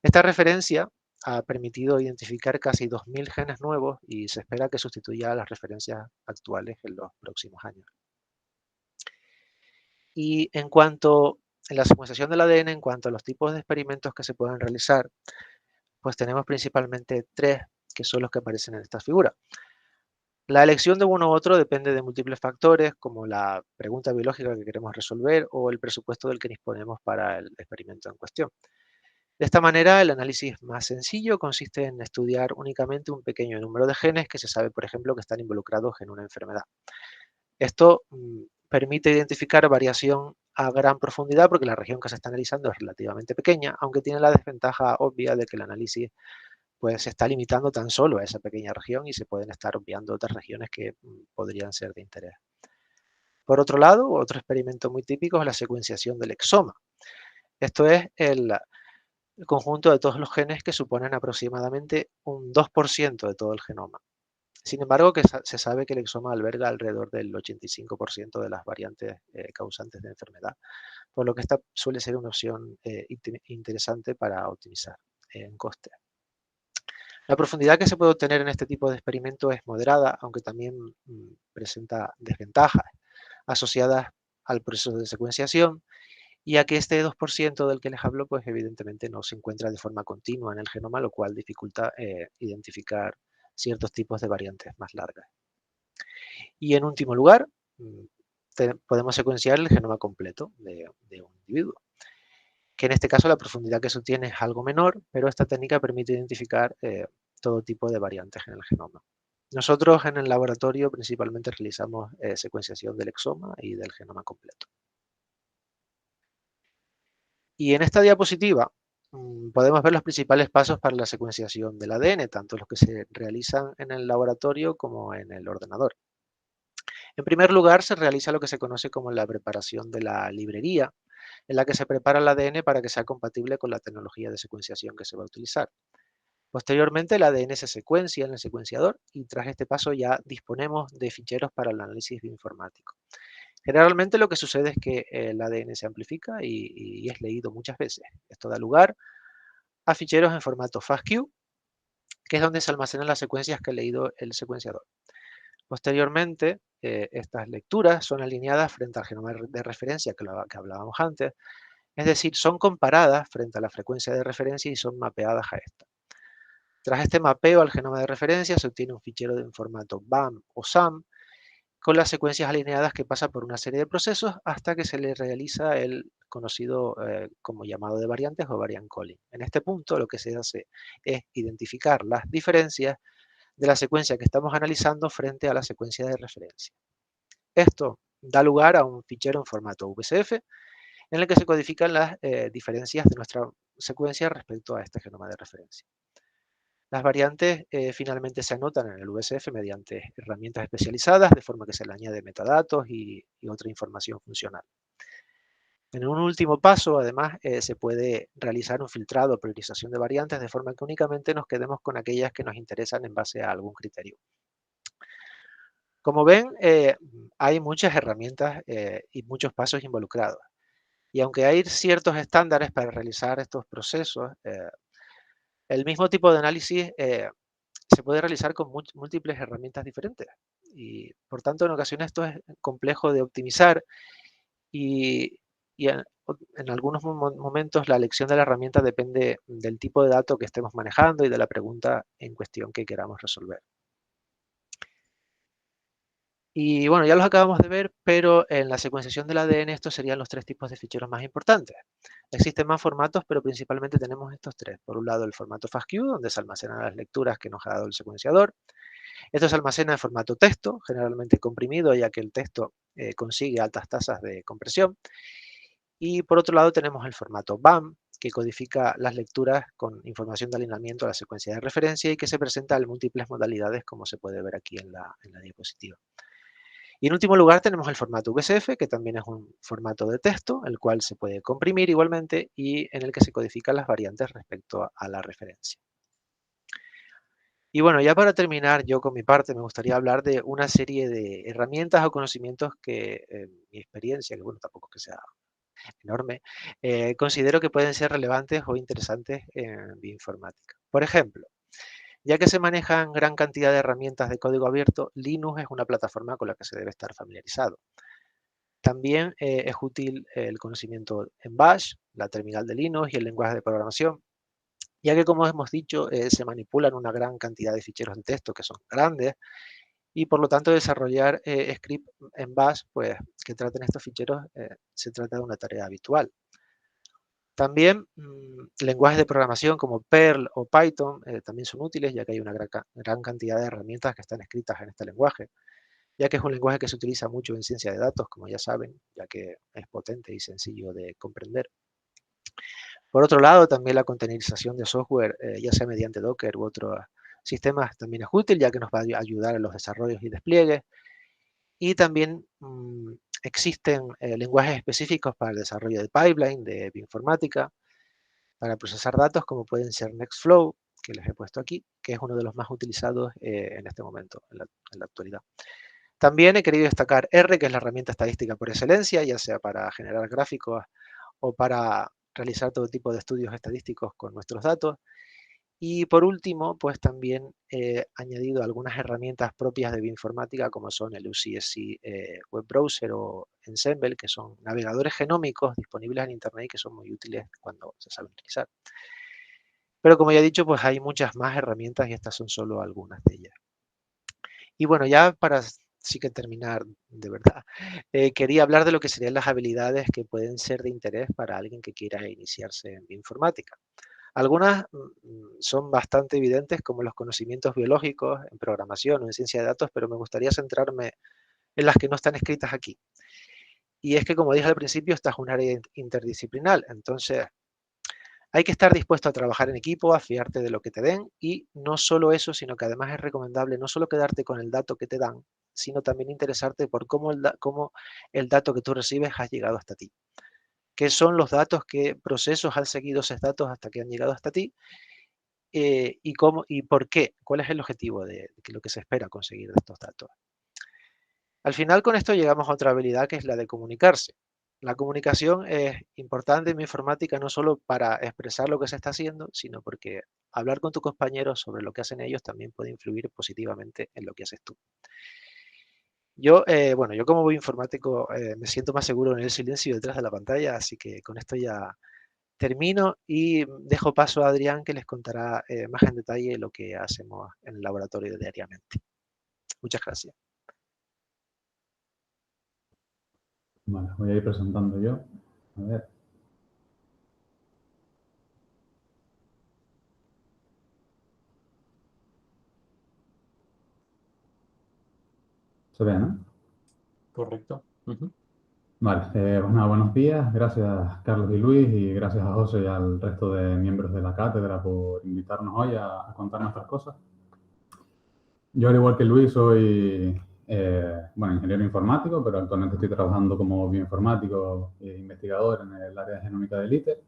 Esta referencia ha permitido identificar casi 2.000 genes nuevos y se espera que sustituya a las referencias actuales en los próximos años. Y en la secuenciación del ADN, en cuanto a los tipos de experimentos que se pueden realizar, pues tenemos principalmente 3 que son los que aparecen en esta figura. La elección de uno u otro depende de múltiples factores, como la pregunta biológica que queremos resolver o el presupuesto del que disponemos para el experimento en cuestión. De esta manera, el análisis más sencillo consiste en estudiar únicamente un pequeño número de genes que se sabe, por ejemplo, que están involucrados en una enfermedad. Esto permite identificar variación a gran profundidad porque la región que se está analizando es relativamente pequeña, aunque tiene la desventaja obvia de que el análisis pues se está limitando tan solo a esa pequeña región y se pueden estar obviando otras regiones que podrían ser de interés. Por otro lado, otro experimento muy típico es la secuenciación del exoma. Esto es el conjunto de todos los genes que suponen aproximadamente un 2% de todo el genoma. Sin embargo, se sabe que el exoma alberga alrededor del 85% de las variantes causantes de enfermedad, por lo que esta suele ser una opción interesante para optimizar en coste. La profundidad que se puede obtener en este tipo de experimento es moderada, aunque también presenta desventajas asociadas al proceso de secuenciación, y a que este 2% del que les hablo, pues evidentemente no se encuentra de forma continua en el genoma, lo cual dificulta identificar ciertos tipos de variantes más largas. Y en último lugar, podemos secuenciar el genoma completo de un individuo, que en este caso la profundidad que se obtiene es algo menor, pero esta técnica permite identificar todo tipo de variantes en el genoma. Nosotros en el laboratorio principalmente realizamos secuenciación del exoma y del genoma completo. Y en esta diapositiva podemos ver los principales pasos para la secuenciación del ADN, tanto los que se realizan en el laboratorio como en el ordenador. En primer lugar, se realiza lo que se conoce como la preparación de la librería, en la que se prepara el ADN para que sea compatible con la tecnología de secuenciación que se va a utilizar. Posteriormente, el ADN se secuencia en el secuenciador y tras este paso ya disponemos de ficheros para el análisis bioinformático. Generalmente lo que sucede es que el ADN se amplifica y es leído muchas veces. Esto da lugar a ficheros en formato FASTQ, que es donde se almacenan las secuencias que ha leído el secuenciador. Posteriormente, estas lecturas son alineadas frente al genoma de referencia que hablábamos antes, es decir, son comparadas frente a la frecuencia de referencia y son mapeadas a esta. Tras este mapeo al genoma de referencia se obtiene un fichero en formato BAM o SAM con las secuencias alineadas que pasa por una serie de procesos hasta que se le realiza el conocido como llamado de variantes o variant calling. En este punto lo que se hace es identificar las diferencias de la secuencia que estamos analizando frente a la secuencia de referencia. Esto da lugar a un fichero en formato VCF en el que se codifican las diferencias de nuestra secuencia respecto a este genoma de referencia. Las variantes finalmente se anotan en el VCF mediante herramientas especializadas, de forma que se le añade metadatos y otra información funcional. En un último paso, además, se puede realizar un filtrado o priorización de variantes, de forma que únicamente nos quedemos con aquellas que nos interesan en base a algún criterio. Como ven, hay muchas herramientas y muchos pasos involucrados. Y aunque hay ciertos estándares para realizar estos procesos, el mismo tipo de análisis se puede realizar con múltiples herramientas diferentes. Y por tanto, en ocasiones esto es complejo de optimizar y en algunos momentos la elección de la herramienta depende del tipo de dato que estemos manejando y de la pregunta en cuestión que queramos resolver. Y bueno, ya los acabamos de ver, pero en la secuenciación del ADN estos serían los 3 tipos de ficheros más importantes. Existen más formatos, pero principalmente tenemos estos tres. Por un lado, el formato FASTQ, donde se almacenan las lecturas que nos ha dado el secuenciador. Esto se almacena en formato texto, generalmente comprimido, ya que el texto consigue altas tasas de compresión. Y por otro lado tenemos el formato BAM, que codifica las lecturas con información de alineamiento a la secuencia de referencia y que se presenta en múltiples modalidades, como se puede ver aquí en la diapositiva. Y en último lugar tenemos el formato VSF, que también es un formato de texto, el cual se puede comprimir igualmente y en el que se codifican las variantes respecto a la referencia. Y bueno, ya para terminar, yo con mi parte me gustaría hablar de una serie de herramientas o conocimientos que, en mi experiencia, que bueno, tampoco es que sea enorme, considero que pueden ser relevantes o interesantes en bioinformática. Por ejemplo, ya que se manejan gran cantidad de herramientas de código abierto, Linux es una plataforma con la que se debe estar familiarizado. También es útil el conocimiento en Bash, la terminal de Linux y el lenguaje de programación, ya que como hemos dicho, se manipulan una gran cantidad de ficheros de texto que son grandes y por lo tanto desarrollar scripts en Bash pues, que traten estos ficheros se trata de una tarea habitual. También lenguajes de programación como Perl o Python también son útiles, ya que hay una gran cantidad de herramientas que están escritas en este lenguaje, ya que es un lenguaje que se utiliza mucho en ciencia de datos, como ya saben, ya que es potente y sencillo de comprender. Por otro lado, también la containerización de software, ya sea mediante Docker u otros sistemas, también es útil, ya que nos va a ayudar en los desarrollos y despliegues. Y también existen lenguajes específicos para el desarrollo de pipeline, de bioinformática, para procesar datos, como pueden ser Nextflow, que les he puesto aquí, que es uno de los más utilizados en este momento, en la actualidad. También he querido destacar R, que es la herramienta estadística por excelencia, ya sea para generar gráficos o para realizar todo tipo de estudios estadísticos con nuestros datos. Y por último, pues también he añadido algunas herramientas propias de bioinformática, como son el UCSC Web Browser o Ensemble, que son navegadores genómicos disponibles en Internet y que son muy útiles cuando se saben utilizar. Pero como ya he dicho, pues hay muchas más herramientas y estas son solo algunas de ellas. Y bueno, ya para sí que terminar de verdad, quería hablar de lo que serían las habilidades que pueden ser de interés para alguien que quiera iniciarse en bioinformática. Algunas son bastante evidentes, como los conocimientos biológicos en programación o en ciencia de datos, pero me gustaría centrarme en las que no están escritas aquí. Y es que, como dije al principio, esta es un área interdisciplinar, entonces hay que estar dispuesto a trabajar en equipo, a fiarte de lo que te den y no solo eso, sino que además es recomendable no solo quedarte con el dato que te dan, sino también interesarte por cómo el dato que tú recibes ha llegado hasta ti. ¿Qué son los datos, qué procesos han seguido esos datos hasta que han llegado hasta ti? Y cómo y por qué, cuál es el objetivo de lo que se espera conseguir de estos datos. Al final con esto llegamos a otra habilidad que es la de comunicarse. La comunicación es importante en mi informática no solo para expresar lo que se está haciendo, sino porque hablar con tus compañeros sobre lo que hacen ellos también puede influir positivamente en lo que haces tú. Yo, bueno, yo como bioinformático me siento más seguro en el silencio detrás de la pantalla, así que con esto ya termino y dejo paso a Adrián, que les contará más en detalle lo que hacemos en el laboratorio diariamente. Muchas gracias. Vale, voy a ir presentando yo. A ver. ¿Se ve, no? Correcto. Vale, pues nada, buenos días. Gracias, Carlos y Luis, y gracias a José y al resto de miembros de la cátedra por invitarnos hoy a contar nuestras cosas. Yo, al igual que Luis, soy bueno, ingeniero informático, pero actualmente estoy trabajando como bioinformático e investigador en el área de genómica del ITER.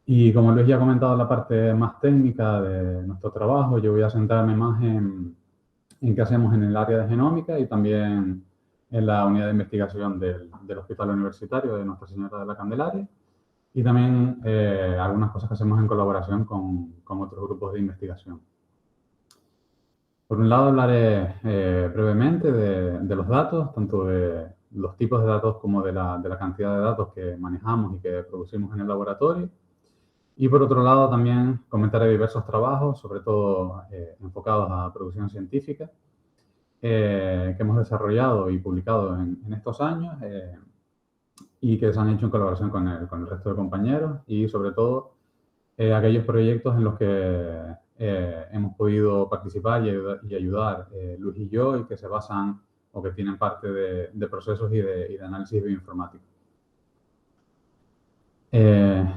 Y como Luis ya ha comentado la parte más técnica de nuestro trabajo, yo voy a centrarme más en qué hacemos en el área de genómica y también en la unidad de investigación del Hospital Universitario de Nuestra Señora de la Candelaria y también algunas cosas que hacemos en colaboración con otros grupos de investigación. Por un lado hablaré brevemente de los datos, tanto de los tipos de datos como de la cantidad de datos que manejamos y que producimos en el laboratorio. Y por otro lado también comentaré diversos trabajos, sobre todo enfocados a producción científica, que hemos desarrollado y publicado en estos años y que se han hecho en colaboración con el resto de compañeros y sobre todo aquellos proyectos en los que hemos podido participar y ayudar Luis y yo, y que se basan o que tienen parte de procesos y de análisis bioinformático.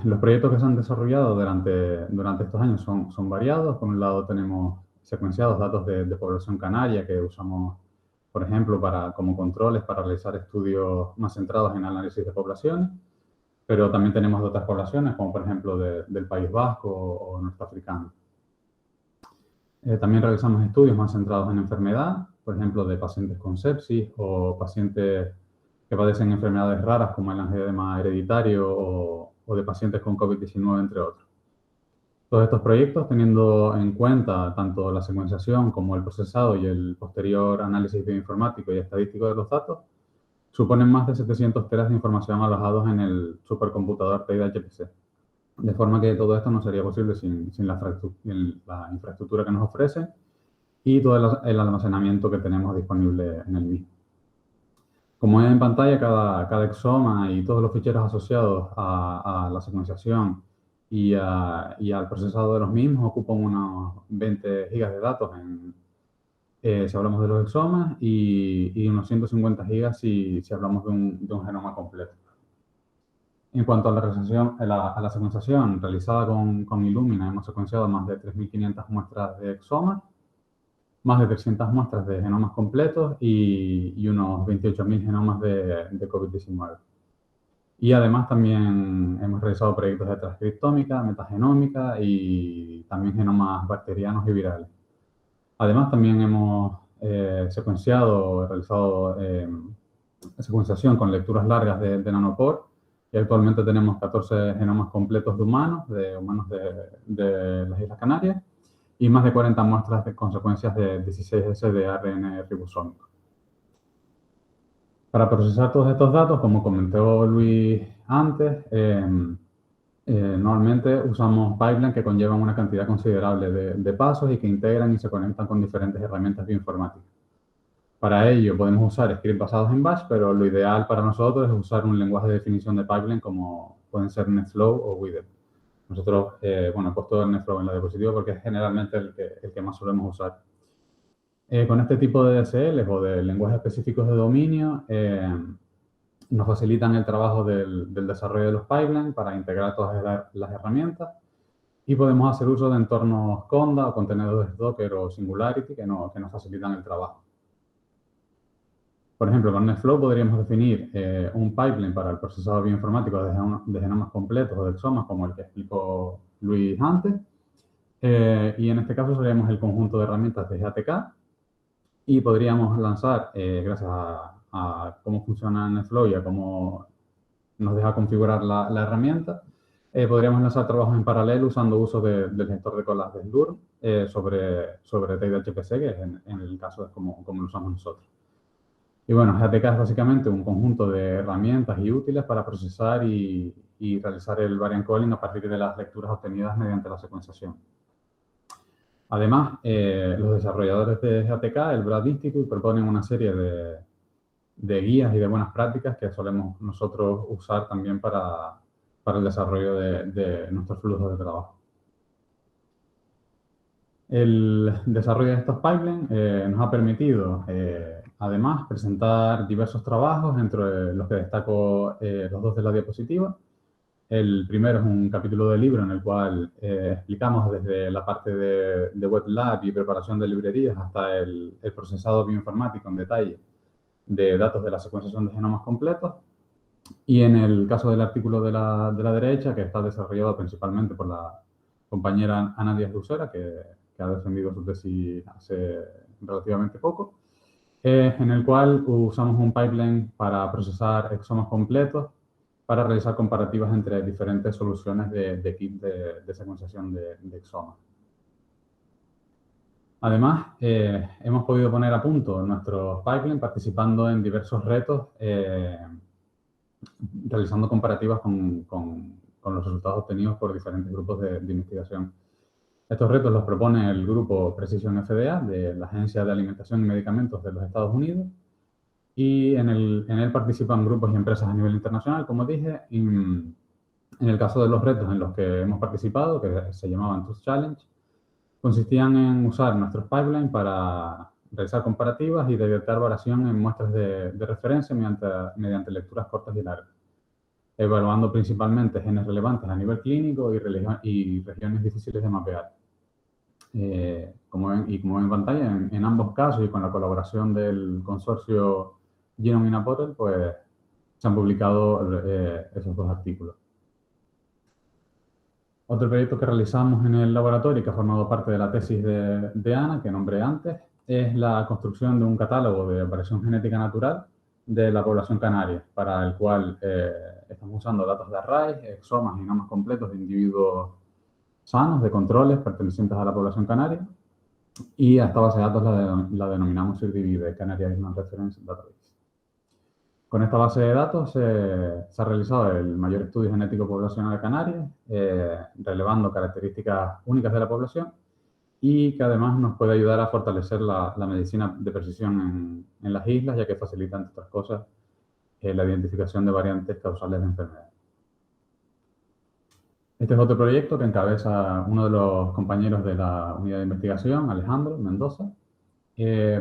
Los proyectos que se han desarrollado durante estos años son variados. Por un lado tenemos secuenciados datos de población canaria que usamos, por ejemplo, como controles para realizar estudios más centrados en análisis de poblaciones, pero también tenemos de otras poblaciones, como por ejemplo del País Vasco o norteafricano. También realizamos estudios más centrados en enfermedad, por ejemplo, de pacientes con sepsis o pacientes que padecen enfermedades raras como el angioedema hereditario o de pacientes con COVID-19, entre otros. Todos estos proyectos, teniendo en cuenta tanto la secuenciación como el procesado y el posterior análisis bioinformático y estadístico de los datos, suponen más de 700 teras de información alojados en el supercomputador TEID HPC. De forma que todo esto no sería posible sin la infraestructura que nos ofrece y todo el almacenamiento que tenemos disponible en el mismo. Como es en pantalla, cada exoma y todos los ficheros asociados a la secuenciación y al procesado de los mismos ocupan unos 20 gigas de datos si hablamos de los exomas y unos 150 gigas si hablamos de un genoma completo. En cuanto a la secuenciación realizada con Illumina, hemos secuenciado más de 3.500 muestras de exomas, más de 300 muestras de genomas completos y unos 28.000 genomas de COVID-19. Y además también hemos realizado proyectos de transcriptómica, metagenómica y también genomas bacterianos y virales. Además también hemos realizado secuenciación con lecturas largas de nanopore, y actualmente tenemos 14 genomas completos de humanos de las Islas Canarias y más de 40 muestras de consecuencias de 16S de ARN ribosómico. Para procesar todos estos datos, como comentó Luis antes, normalmente usamos pipelines que conllevan una cantidad considerable de pasos y que integran y se conectan con diferentes herramientas bioinformáticas. Para ello podemos usar scripts basados en Bash, pero lo ideal para nosotros es usar un lenguaje de definición de pipeline como pueden ser NetFlow o Wither. Nosotros, he puesto el NetFlow en la diapositiva porque es generalmente el que más solemos usar. Con este tipo de DSLs o de lenguajes específicos de dominio, nos facilitan el trabajo del desarrollo de los pipelines para integrar todas las herramientas y podemos hacer uso de entornos Conda o contenedores Docker o Singularity que nos facilitan el trabajo. Por ejemplo, con NetFlow podríamos definir un pipeline para el procesado bioinformático de genomas completos o de exomas, como el que explicó Luis antes. Y en este caso seríamos el conjunto de herramientas de GATK y podríamos lanzar, gracias a cómo funciona NetFlow y a cómo nos deja configurar la herramienta, podríamos lanzar trabajos en paralelo usando uso del gestor de colas de Slurm sobre TEID HPC, que es en el caso es como lo usamos nosotros. Y bueno, GATK es básicamente un conjunto de herramientas y útiles para procesar y realizar el variant calling a partir de las lecturas obtenidas mediante la secuenciación. Además, los desarrolladores de GATK, el Broad Institute, proponen una serie de guías y de buenas prácticas que solemos nosotros usar también para el desarrollo de nuestros flujos de trabajo. El desarrollo de estos pipelines nos ha permitido, además, presentar diversos trabajos, entre los que destaco los dos de la diapositiva. El primero es un capítulo de libro en el cual explicamos desde la parte de web lab y preparación de librerías hasta el procesado bioinformático en detalle de datos de la secuenciación de genomas completos. Y en el caso del artículo de la derecha, que está desarrollado principalmente por la compañera Ana Díaz Lucera, que ha defendido su tesis hace relativamente poco, en el cual usamos un pipeline para procesar exomas completos para realizar comparativas entre diferentes soluciones de kit de secuenciación de exomas. Además, hemos podido poner a punto nuestro pipeline participando en diversos retos, realizando comparativas con los resultados obtenidos por diferentes grupos de investigación. Estos retos los propone el grupo Precision FDA de la Agencia de Alimentación y Medicamentos de los Estados Unidos y en él participan grupos y empresas a nivel internacional, como dije. En el caso de los retos en los que hemos participado, que se llamaban Truth Challenge, consistían en usar nuestros pipelines para realizar comparativas y detectar variación en muestras de referencia mediante lecturas cortas y largas, evaluando principalmente genes relevantes a nivel clínico y regiones difíciles de mapear. Como ven en pantalla, en ambos casos y con la colaboración del consorcio Genome in a Bottle, pues se han publicado esos dos artículos. Otro proyecto que realizamos en el laboratorio y que ha formado parte de la tesis de Ana, que nombré antes, es la construcción de un catálogo de variación genética natural de la población canaria, para el cual estamos usando datos de arrays, exomas y genomas completos de individuos sanos, de controles pertenecientes a la población canaria, y a esta base de datos la denominamos CIRDB, Canarias Island Reference Database. Con esta base de datos se ha realizado el mayor estudio genético poblacional de Canarias, relevando características únicas de la población y que además nos puede ayudar a fortalecer la medicina de precisión en las islas, ya que facilita, entre otras cosas, la identificación de variantes causales de enfermedad. Este es otro proyecto que encabeza uno de los compañeros de la unidad de investigación, Alejandro Mendoza,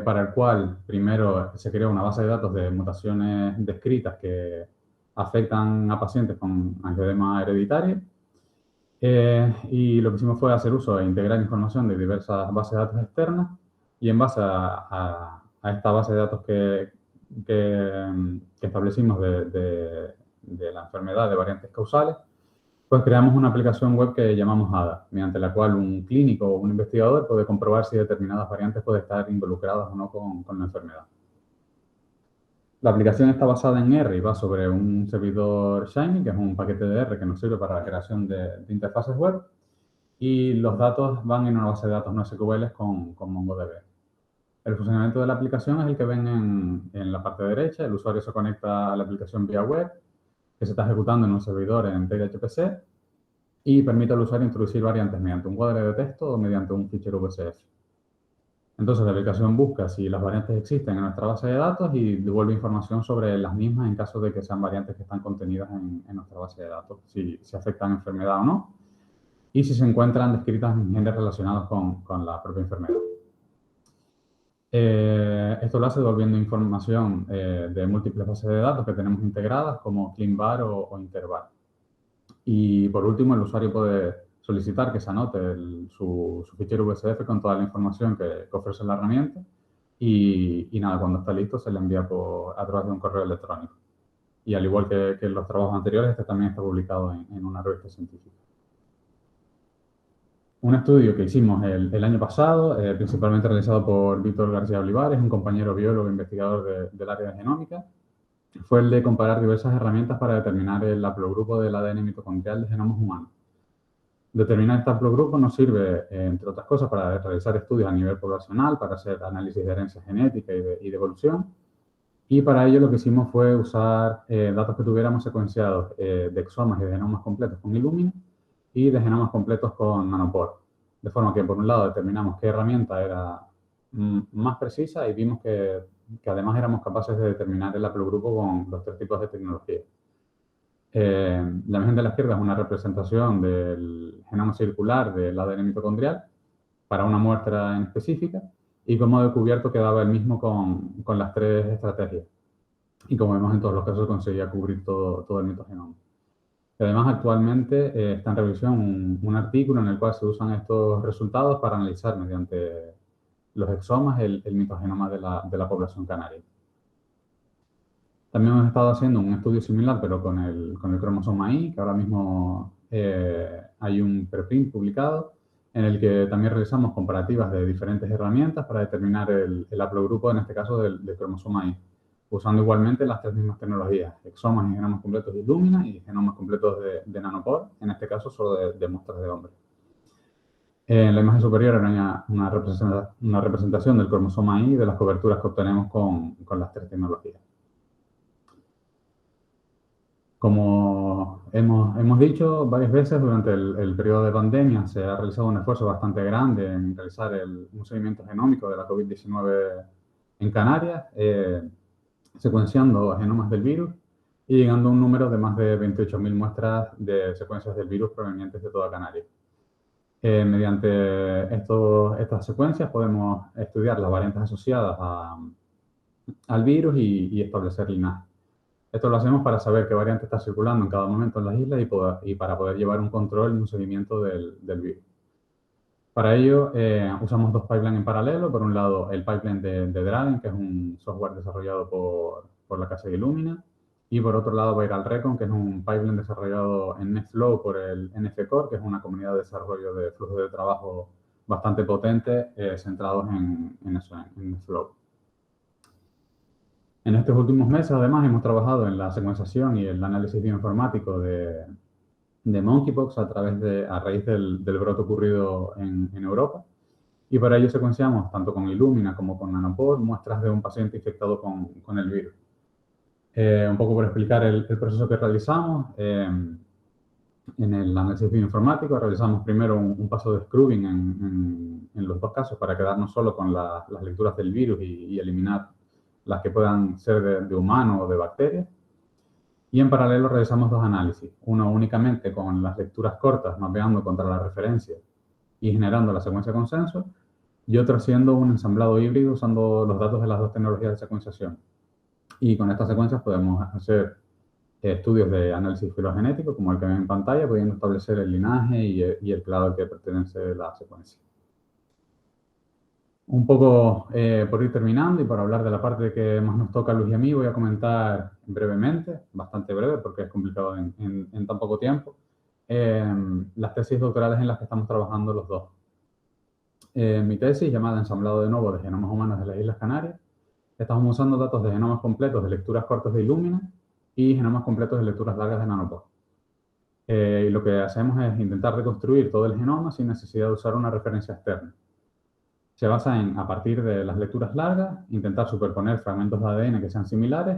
para el cual primero se creó una base de datos de mutaciones descritas que afectan a pacientes con angioedema hereditario. Y lo que hicimos fue hacer uso e integrar información de diversas bases de datos externas, y en base a esta base de datos que establecimos de la enfermedad de variantes causales, pues creamos una aplicación web que llamamos ADA, mediante la cual un clínico o un investigador puede comprobar si determinadas variantes pueden estar involucradas o no con la enfermedad. La aplicación está basada en R y va sobre un servidor Shiny, que es un paquete de R que nos sirve para la creación de interfaces web, y los datos van en una base de datos no SQL con MongoDB. El funcionamiento de la aplicación es el que ven en la parte derecha. El usuario se conecta a la aplicación vía web, que se está ejecutando en un servidor en PHPC, y permite al usuario introducir variantes mediante un cuadro de texto o mediante un fichero VCF. Entonces, la aplicación busca si las variantes existen en nuestra base de datos y devuelve información sobre las mismas en caso de que sean variantes que están contenidas en nuestra base de datos, si afectan enfermedad o no, y si se encuentran descritas en genes relacionados con la propia enfermedad. Esto lo hace devolviendo información de múltiples bases de datos que tenemos integradas, como CleanVar o InterVar. Y por último, el usuario puede solicitar que se anote su fichero VCF con toda la información que ofrece la herramienta, y nada, cuando está listo se le envía a través de un correo electrónico. Y al igual que en los trabajos anteriores, este también está publicado en una revista científica. Un estudio que hicimos el año pasado, principalmente realizado por Víctor García Olivares, un compañero biólogo e investigador del área de genómica, fue el de comparar diversas herramientas para determinar el haplogrupo del ADN mitocondrial de genomas humanos. Determinar este haplogrupo nos sirve, entre otras cosas, para realizar estudios a nivel poblacional, para hacer análisis de herencia genética y de evolución. Y para ello lo que hicimos fue usar datos que tuviéramos secuenciados de exomas y de genomas completos con Illumina y de genomas completos con Nanopore. De forma que, por un lado, determinamos qué herramienta era más precisa, y vimos que además éramos capaces de determinar el haplogrupo con los tres tipos de tecnología. La imagen de la izquierda es una representación del genoma circular del ADN mitocondrial para una muestra en específica, y como de cubierto quedaba el mismo con las tres estrategias. Y como vemos, en todos los casos conseguía cubrir todo el mitogenoma. Y además, actualmente está en revisión un artículo en el cual se usan estos resultados para analizar mediante los exomas el mitogenoma de la población canaria. También hemos estado haciendo un estudio similar, pero con el cromosoma Y, que ahora mismo hay un preprint publicado, en el que también realizamos comparativas de diferentes herramientas para determinar el haplogrupo, en este caso del cromosoma Y, usando igualmente las tres mismas tecnologías: exomas y genomas completos de Illumina y genomas completos de Nanopore, en este caso solo de muestras de hombres. En la imagen superior era una representación del cromosoma Y y de las coberturas que obtenemos con las tres tecnologías. Como hemos dicho varias veces, durante el periodo de pandemia se ha realizado un esfuerzo bastante grande en realizar un seguimiento genómico de la COVID-19 en Canarias. secuenciando genomas del virus y llegando a un número de más de 28.000 muestras de secuencias del virus provenientes de toda Canarias. Mediante estas secuencias podemos estudiar las variantes asociadas al virus y establecer linajes. Esto lo hacemos para saber qué variante está circulando en cada momento en las islas y para poder llevar un control y un seguimiento del virus. Para ello, usamos dos pipelines en paralelo. Por un lado, el pipeline de Dragon, que es un software desarrollado por la casa de Illumina. Y por otro lado, Viral Recon, que es un pipeline desarrollado en NetFlow por el NFCore, que es una comunidad de desarrollo de flujos de trabajo bastante potente, centrados en NetFlow. En estos últimos meses, además, hemos trabajado en la secuenciación y el análisis bioinformático de Monkeypox a raíz del brote ocurrido en Europa. Y para ello secuenciamos, tanto con Illumina como con Nanopore, muestras de un paciente infectado con el virus. Un poco por explicar el proceso que realizamos. En el análisis bioinformático realizamos primero un paso de scrubbing en los dos casos para quedarnos solo con las lecturas del virus y eliminar las que puedan ser de humano o de bacterias. Y en paralelo realizamos dos análisis, uno únicamente con las lecturas cortas, mapeando contra la referencia y generando la secuencia consenso, y otro haciendo un ensamblado híbrido usando los datos de las dos tecnologías de secuenciación. Y con estas secuencias podemos hacer estudios de análisis filogenético, como el que ven en pantalla, pudiendo establecer el linaje y el clado al que pertenece la secuencia. Un poco por ir terminando y por hablar de la parte que más nos toca a Luis y a mí, voy a comentar brevemente, bastante breve porque es complicado en tan poco tiempo, las tesis doctorales en las que estamos trabajando los dos. Mi tesis, llamada Ensamblado de nuevo de genomas humanos de las Islas Canarias, estamos usando datos de genomas completos de lecturas cortas de Illumina y genomas completos de lecturas largas de Nanopore. Y lo que hacemos es intentar reconstruir todo el genoma sin necesidad de usar una referencia externa. Se basa en, a partir de las lecturas largas, intentar superponer fragmentos de ADN que sean similares,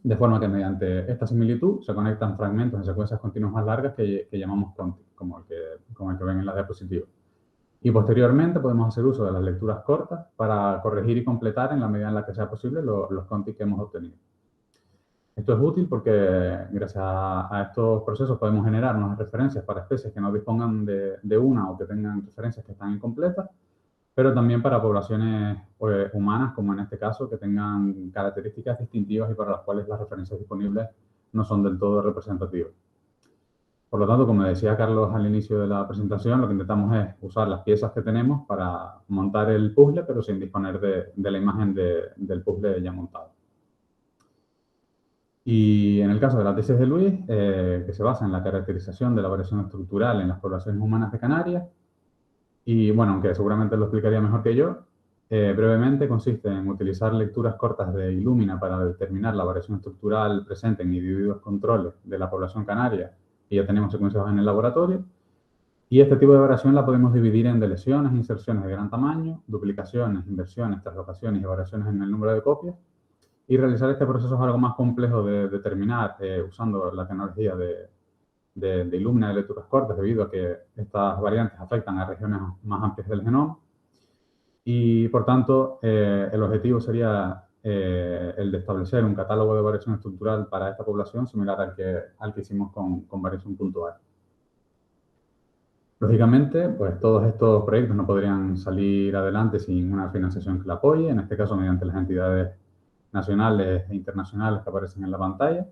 de forma que mediante esta similitud se conectan fragmentos en secuencias continuas más largas que llamamos contigs, como el que ven en la diapositiva. Y posteriormente podemos hacer uso de las lecturas cortas para corregir y completar en la medida en la que sea posible los contigs que hemos obtenido. Esto es útil porque gracias a estos procesos podemos generar unas referencias para especies que no dispongan de una o que tengan referencias que están incompletas, pero también para poblaciones humanas, como en este caso, que tengan características distintivas y para las cuales las referencias disponibles no son del todo representativas. Por lo tanto, como decía Carlos al inicio de la presentación, lo que intentamos es usar las piezas que tenemos para montar el puzzle, pero sin disponer de la imagen del puzzle ya montado. Y en el caso de la tesis de Luis, que se basa en la caracterización de la variación estructural en las poblaciones humanas de Canarias, y bueno, aunque seguramente lo explicaría mejor que yo, brevemente consiste en utilizar lecturas cortas de Illumina para determinar la variación estructural presente en individuos controles de la población canaria, y ya tenemos secuenciados en el laboratorio. Y este tipo de variación la podemos dividir en deleciones, inserciones de gran tamaño, duplicaciones, inversiones, traslocaciones y variaciones en el número de copias. Y realizar este proceso es algo más complejo de determinar usando la tecnología de Illumina de lecturas cortas, debido a que estas variantes afectan a regiones más amplias del genoma. Y, por tanto, el objetivo sería el de establecer un catálogo de variación estructural para esta población similar al que hicimos con variación puntual. Lógicamente, pues todos estos proyectos no podrían salir adelante sin una financiación que la apoye, en este caso mediante las entidades nacionales e internacionales que aparecen en la pantalla.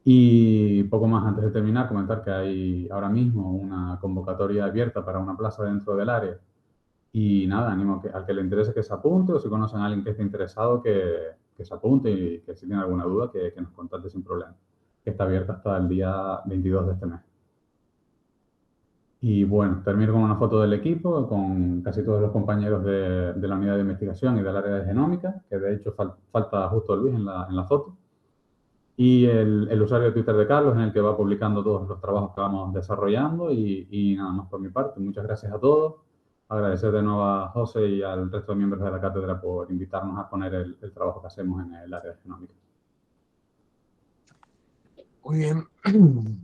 Y poco más antes de terminar, comentar que hay ahora mismo una convocatoria abierta para una plaza dentro del área. Y nada, animo al que le interese que se apunte, o si conocen a alguien que esté interesado, que se apunte, y que si tiene alguna duda, que nos contacte sin problema. Que está abierta hasta el día 22 de este mes. Y bueno, termino con una foto del equipo, con casi todos los compañeros de la unidad de investigación y del área de genómica, que de hecho falta justo Luis en la foto. Y el usuario de Twitter de Carlos, en el que va publicando todos los trabajos que vamos desarrollando. Y nada más por mi parte. Muchas gracias a todos. Agradecer de nuevo a José y al resto de miembros de la cátedra por invitarnos a poner el trabajo que hacemos en el área de genómica.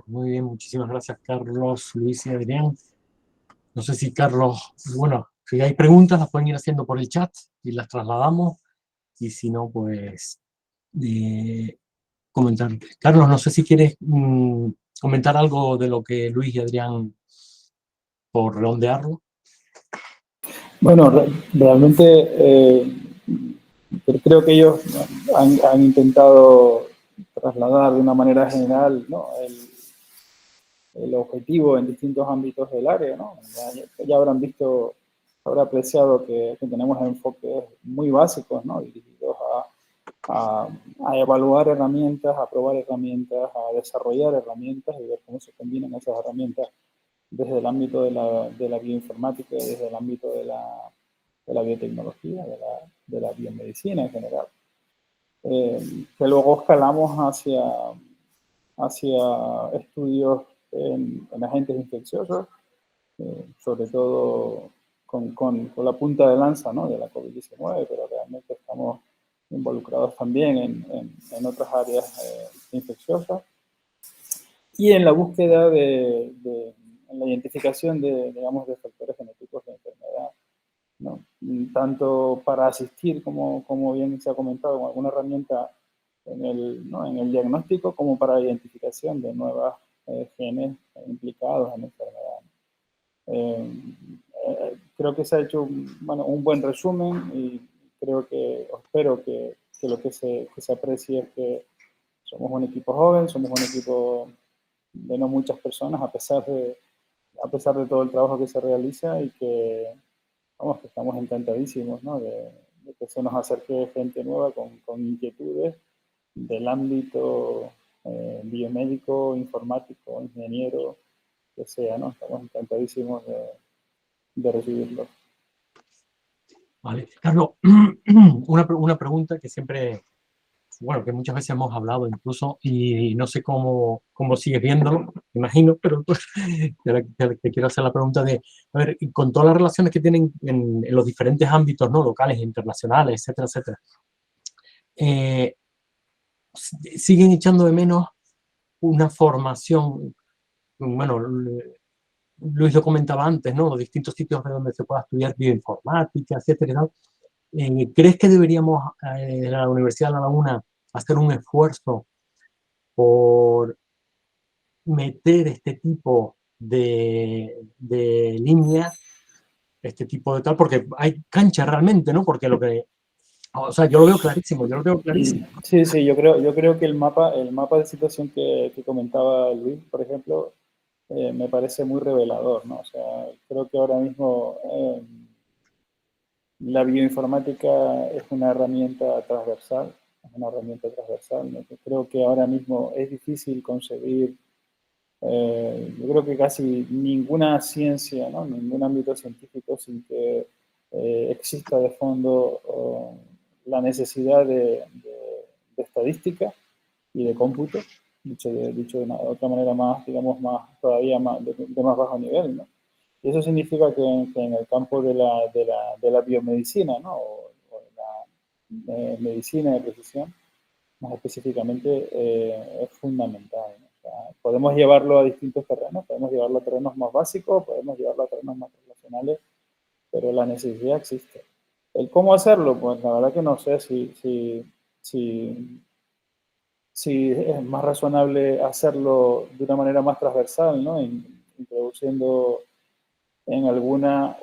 Muy bien, muchísimas gracias Carlos, Luis y Adrián. No sé si Carlos, bueno, si hay preguntas las pueden ir haciendo por el chat y las trasladamos. y si no, pues comentar. Carlos, no sé si quieres comentar algo de lo que Luis y Adrián, por redondearlo. Bueno, realmente creo que ellos han intentado trasladar de una manera general, ¿no?, el objetivo en distintos ámbitos del área, ¿no? Ya habrán visto, habrá apreciado que tenemos enfoques muy básicos, ¿no?, dirigidos a evaluar herramientas, a probar herramientas, a desarrollar herramientas y ver cómo se combinan esas herramientas desde el ámbito de la bioinformática, desde el ámbito de la biotecnología, de la biomedicina en general. Que luego escalamos hacia estudios en agentes infecciosos, sobre todo con la punta de lanza, ¿no?, de la COVID-19, pero realmente estamos involucrados también en otras áreas infecciosas. Y en la búsqueda en la identificación digamos, de factores genéticos de enfermedad, ¿no?, tanto para asistir, como bien se ha comentado, con alguna herramienta en el diagnóstico, como para la identificación de nuevos genes implicados en la enfermedad. Creo que se ha hecho un buen resumen y espero que lo que se aprecie es que somos un equipo joven, somos un equipo de no muchas personas, a pesar de todo el trabajo que se realiza, y que estamos encantadísimos, ¿no?, de que se nos acerque gente nueva con inquietudes del ámbito biomédico, informático, ingeniero, que sea, ¿no? Estamos encantadísimos de recibirlo. Vale. Carlos, una pregunta que siempre, bueno, que muchas veces hemos hablado incluso, y no sé cómo sigues viéndolo, imagino, pero te quiero hacer la pregunta de, a ver, con todas las relaciones que tienen en los diferentes ámbitos, ¿no?, locales, internacionales, etcétera, etcétera, siguen echando de menos una formación, bueno, Luis lo comentaba antes, ¿no?, los distintos sitios de donde se pueda estudiar bioinformática, etcétera. ¿Crees que deberíamos, en la Universidad de La Laguna, hacer un esfuerzo por meter este tipo de línea, este tipo de tal? Porque hay cancha realmente, ¿no? Porque o sea, yo lo veo clarísimo, Sí, yo creo que el mapa de situación que comentaba Luis, por ejemplo, me parece muy revelador, ¿no? O sea, creo que ahora mismo la bioinformática es una herramienta transversal, ¿no? Creo que ahora mismo es difícil concebir, yo creo que casi ninguna ciencia, ¿no?, ningún ámbito científico sin que exista de fondo la necesidad de estadística y de cómputo, dicho de otra manera más, digamos, todavía de más bajo nivel, ¿no? Y eso significa que en el campo de la biomedicina, ¿no?, o de la medicina de precisión, más específicamente, es fundamental, ¿no? O sea, podemos llevarlo a distintos terrenos, podemos llevarlo a terrenos más básicos, podemos llevarlo a terrenos más relacionales, pero la necesidad existe. ¿El cómo hacerlo? Pues la verdad que no sé si es más razonable hacerlo de una manera más transversal, ¿no?, introduciendo en algunas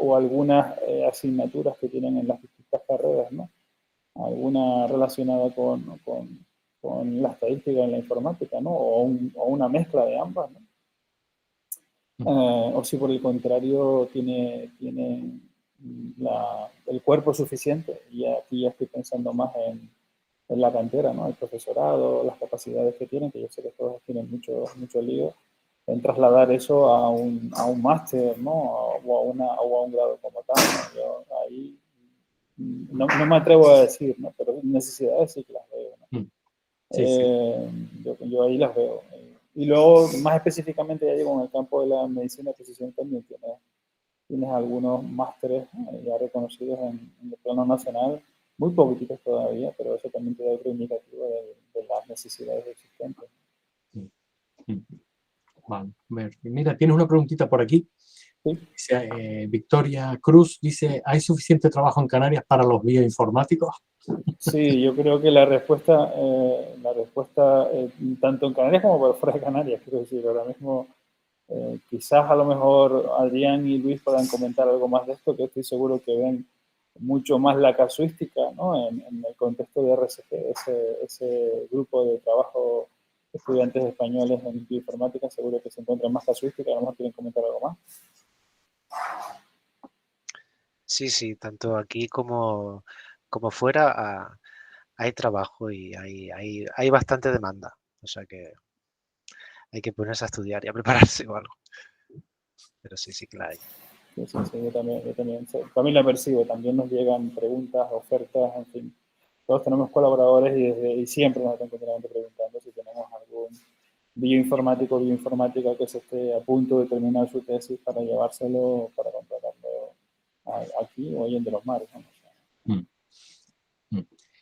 asignaturas que tienen en las distintas carreras, ¿no?, alguna relacionada con la estadística en la informática, ¿no?, o una mezcla de ambas, ¿no? O si por el contrario tiene el cuerpo suficiente, y aquí ya estoy pensando más en la cantera, ¿no?, el profesorado, las capacidades que tienen, que yo sé que todos tienen mucho lío, en trasladar eso a un máster, ¿no?, o a un grado como tal, ¿no? Yo ahí no me atrevo a decir, ¿no?, pero necesidades sí que las veo, ¿no? Yo ahí las veo. Y luego, más específicamente, ya digo, en el campo de la medicina de precisión también tienes algunos másteres ya reconocidos en el plano nacional, muy poquititos todavía, pero eso también te da otro indicativo de las necesidades existentes. Vale. Mira, tienes una preguntita por aquí. ¿Sí? Dice, Victoria Cruz dice, ¿hay suficiente trabajo en Canarias para los bioinformáticos? Sí, yo creo que la respuesta tanto en Canarias como por fuera de Canarias, quiero decir, ahora mismo quizás a lo mejor Adrián y Luis puedan comentar algo más de esto, que estoy seguro que ven mucho más la casuística, ¿no? En el contexto de RSG, ese grupo de trabajo de estudiantes españoles en bioinformática, seguro que se encuentran más casuística, a lo mejor quieren comentar algo más. Sí, sí, tanto aquí como fuera hay trabajo y hay bastante demanda. O sea que hay que ponerse a estudiar y a prepararse o algo. Pero sí, sí que la hay. Sí, sí, sí, también la percibo, también nos llegan preguntas, ofertas, en fin. Todos tenemos colaboradores y siempre nos están continuamente preguntando si tenemos algún bioinformático o bioinformática que se esté a punto de terminar su tesis para llevárselo, para contratarlo aquí o ahí en De los Mares, ¿no?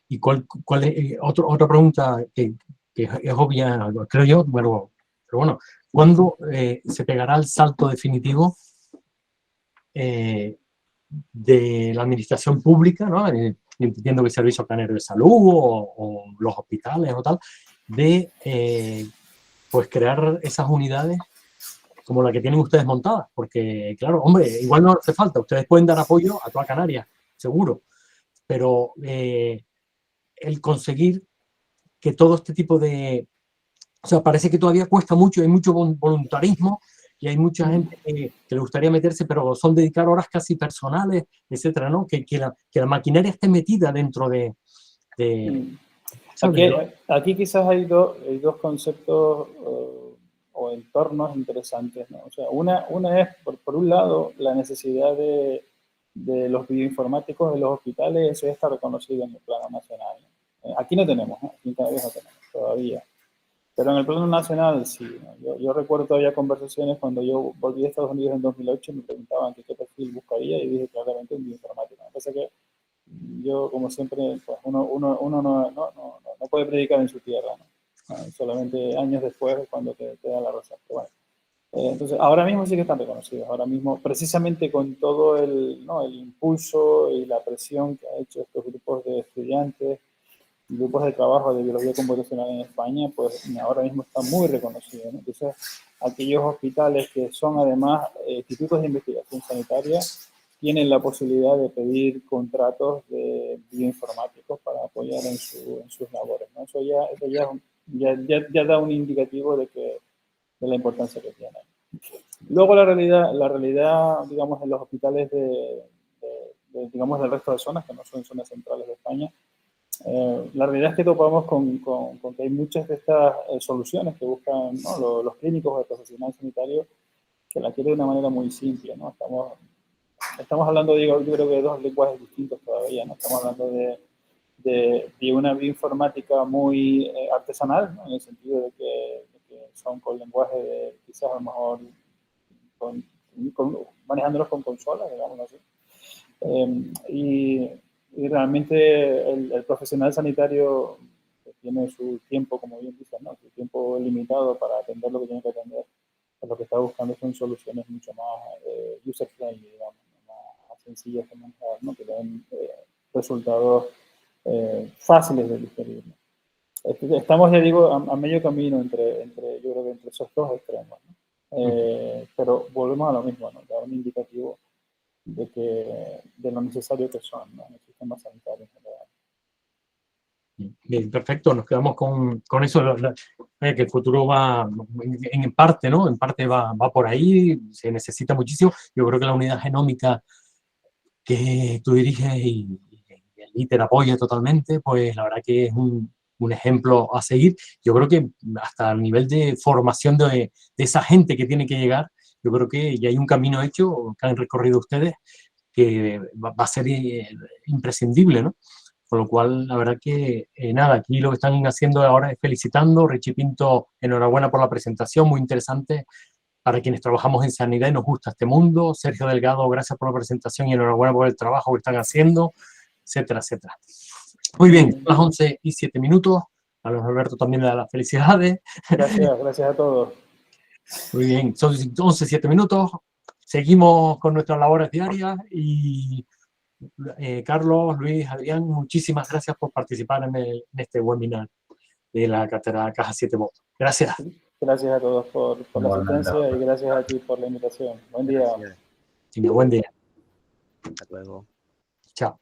¿Y cuál es otra pregunta que es obvia, creo yo, pero bueno, ¿cuándo se pegará el salto definitivo de la administración pública, ¿no? Entiendo que el Servicio Canario de Salud o los hospitales o tal, de pues crear esas unidades como la que tienen ustedes montadas? Porque, claro, hombre, igual no hace falta, ustedes pueden dar apoyo a toda Canarias, seguro, pero el conseguir que todo este tipo de... O sea, parece que todavía cuesta mucho, hay mucho voluntarismo y hay mucha gente que le gustaría meterse, pero son dedicar horas casi personales, etcétera, ¿no? Que la maquinaria esté metida dentro de aquí quizás hay dos conceptos o entornos interesantes, ¿no? O sea, una es, por un lado, la necesidad de los bioinformáticos de los hospitales, eso ya está reconocido en el plano nacional. Aquí no tenemos, aquí en Canarias no tenemos todavía. Pero en el plano nacional sí, ¿no? Yo recuerdo todavía conversaciones cuando yo volví a Estados Unidos en 2008 y me preguntaban qué perfil buscaría y dije claramente un bioinformático. Me parece que yo, como siempre, pues uno no puede predicar en su tierra, ¿no? Solamente años después es cuando te da la razón. Pero bueno, entonces, ahora mismo sí que están reconocidos. Ahora mismo, precisamente con todo el impulso y la presión que ha hecho estos grupos de estudiantes, grupos de trabajo de biología computacional en España, pues ahora mismo están muy reconocidos, ¿no? Entonces, aquellos hospitales que son además institutos de investigación sanitaria tienen la posibilidad de pedir contratos de bioinformáticos para apoyar en sus labores, ¿no? Eso ya da un indicativo de la importancia que tiene. Luego la realidad, digamos, en los hospitales digamos, del resto de zonas, que no son zonas centrales de España, la realidad es que topamos con que hay muchas de estas soluciones que buscan, ¿no? los clínicos o el profesional sanitario, que la quieren de una manera muy simple, ¿no? Estamos hablando, yo creo que de dos lenguajes distintos todavía, ¿no? Estamos hablando de una bioinformática muy artesanal, ¿no? En el sentido de que son con lenguaje de, quizás a lo mejor manejándolos con consolas, digamos así. Y realmente el profesional sanitario que tiene su tiempo, como bien dicen, ¿no? Su tiempo limitado para atender lo que tiene que atender, pues lo que está buscando son soluciones mucho más user-friendly, digamos, más sencillas de manejar, ¿no? Que den resultados fáciles de digerir, ¿no? Estamos, ya digo, a medio camino yo creo que entre esos dos extremos, ¿no? Pero volvemos a lo mismo, ¿no? Dar un indicativo de lo necesario que son, ¿no? En el sistema sanitario en general. Bien, perfecto, nos quedamos con eso, que el futuro va en parte, ¿no? En parte va por ahí, se necesita muchísimo. Yo creo que la unidad genómica que tú diriges y el ITER apoya totalmente, pues la verdad que es un ejemplo a seguir. Yo creo que hasta el nivel de formación de esa gente que tiene que llegar, yo creo que ya hay un camino hecho que han recorrido ustedes que va a ser imprescindible, ¿no? Con lo cual, la verdad que nada, aquí lo que están haciendo ahora es felicitando. Richie Pinto, enhorabuena por la presentación, muy interesante para quienes trabajamos en sanidad y nos gusta este mundo. Sergio Delgado, gracias por la presentación y enhorabuena por el trabajo que están haciendo, etcétera, etcétera. Muy bien, son las 11:07. A Luis Alberto también le da las felicidades. Gracias a todos. Muy bien, son 11:07. Seguimos con nuestras labores diarias y Carlos, Luis, Adrián, muchísimas gracias por participar en este webinar de la cátedra Caja 7 Voz. Gracias. Gracias a todos por la Igualmente. asistencia y gracias a ti por la invitación. Buen día. Gracias. Buen día. Hasta luego. Chao.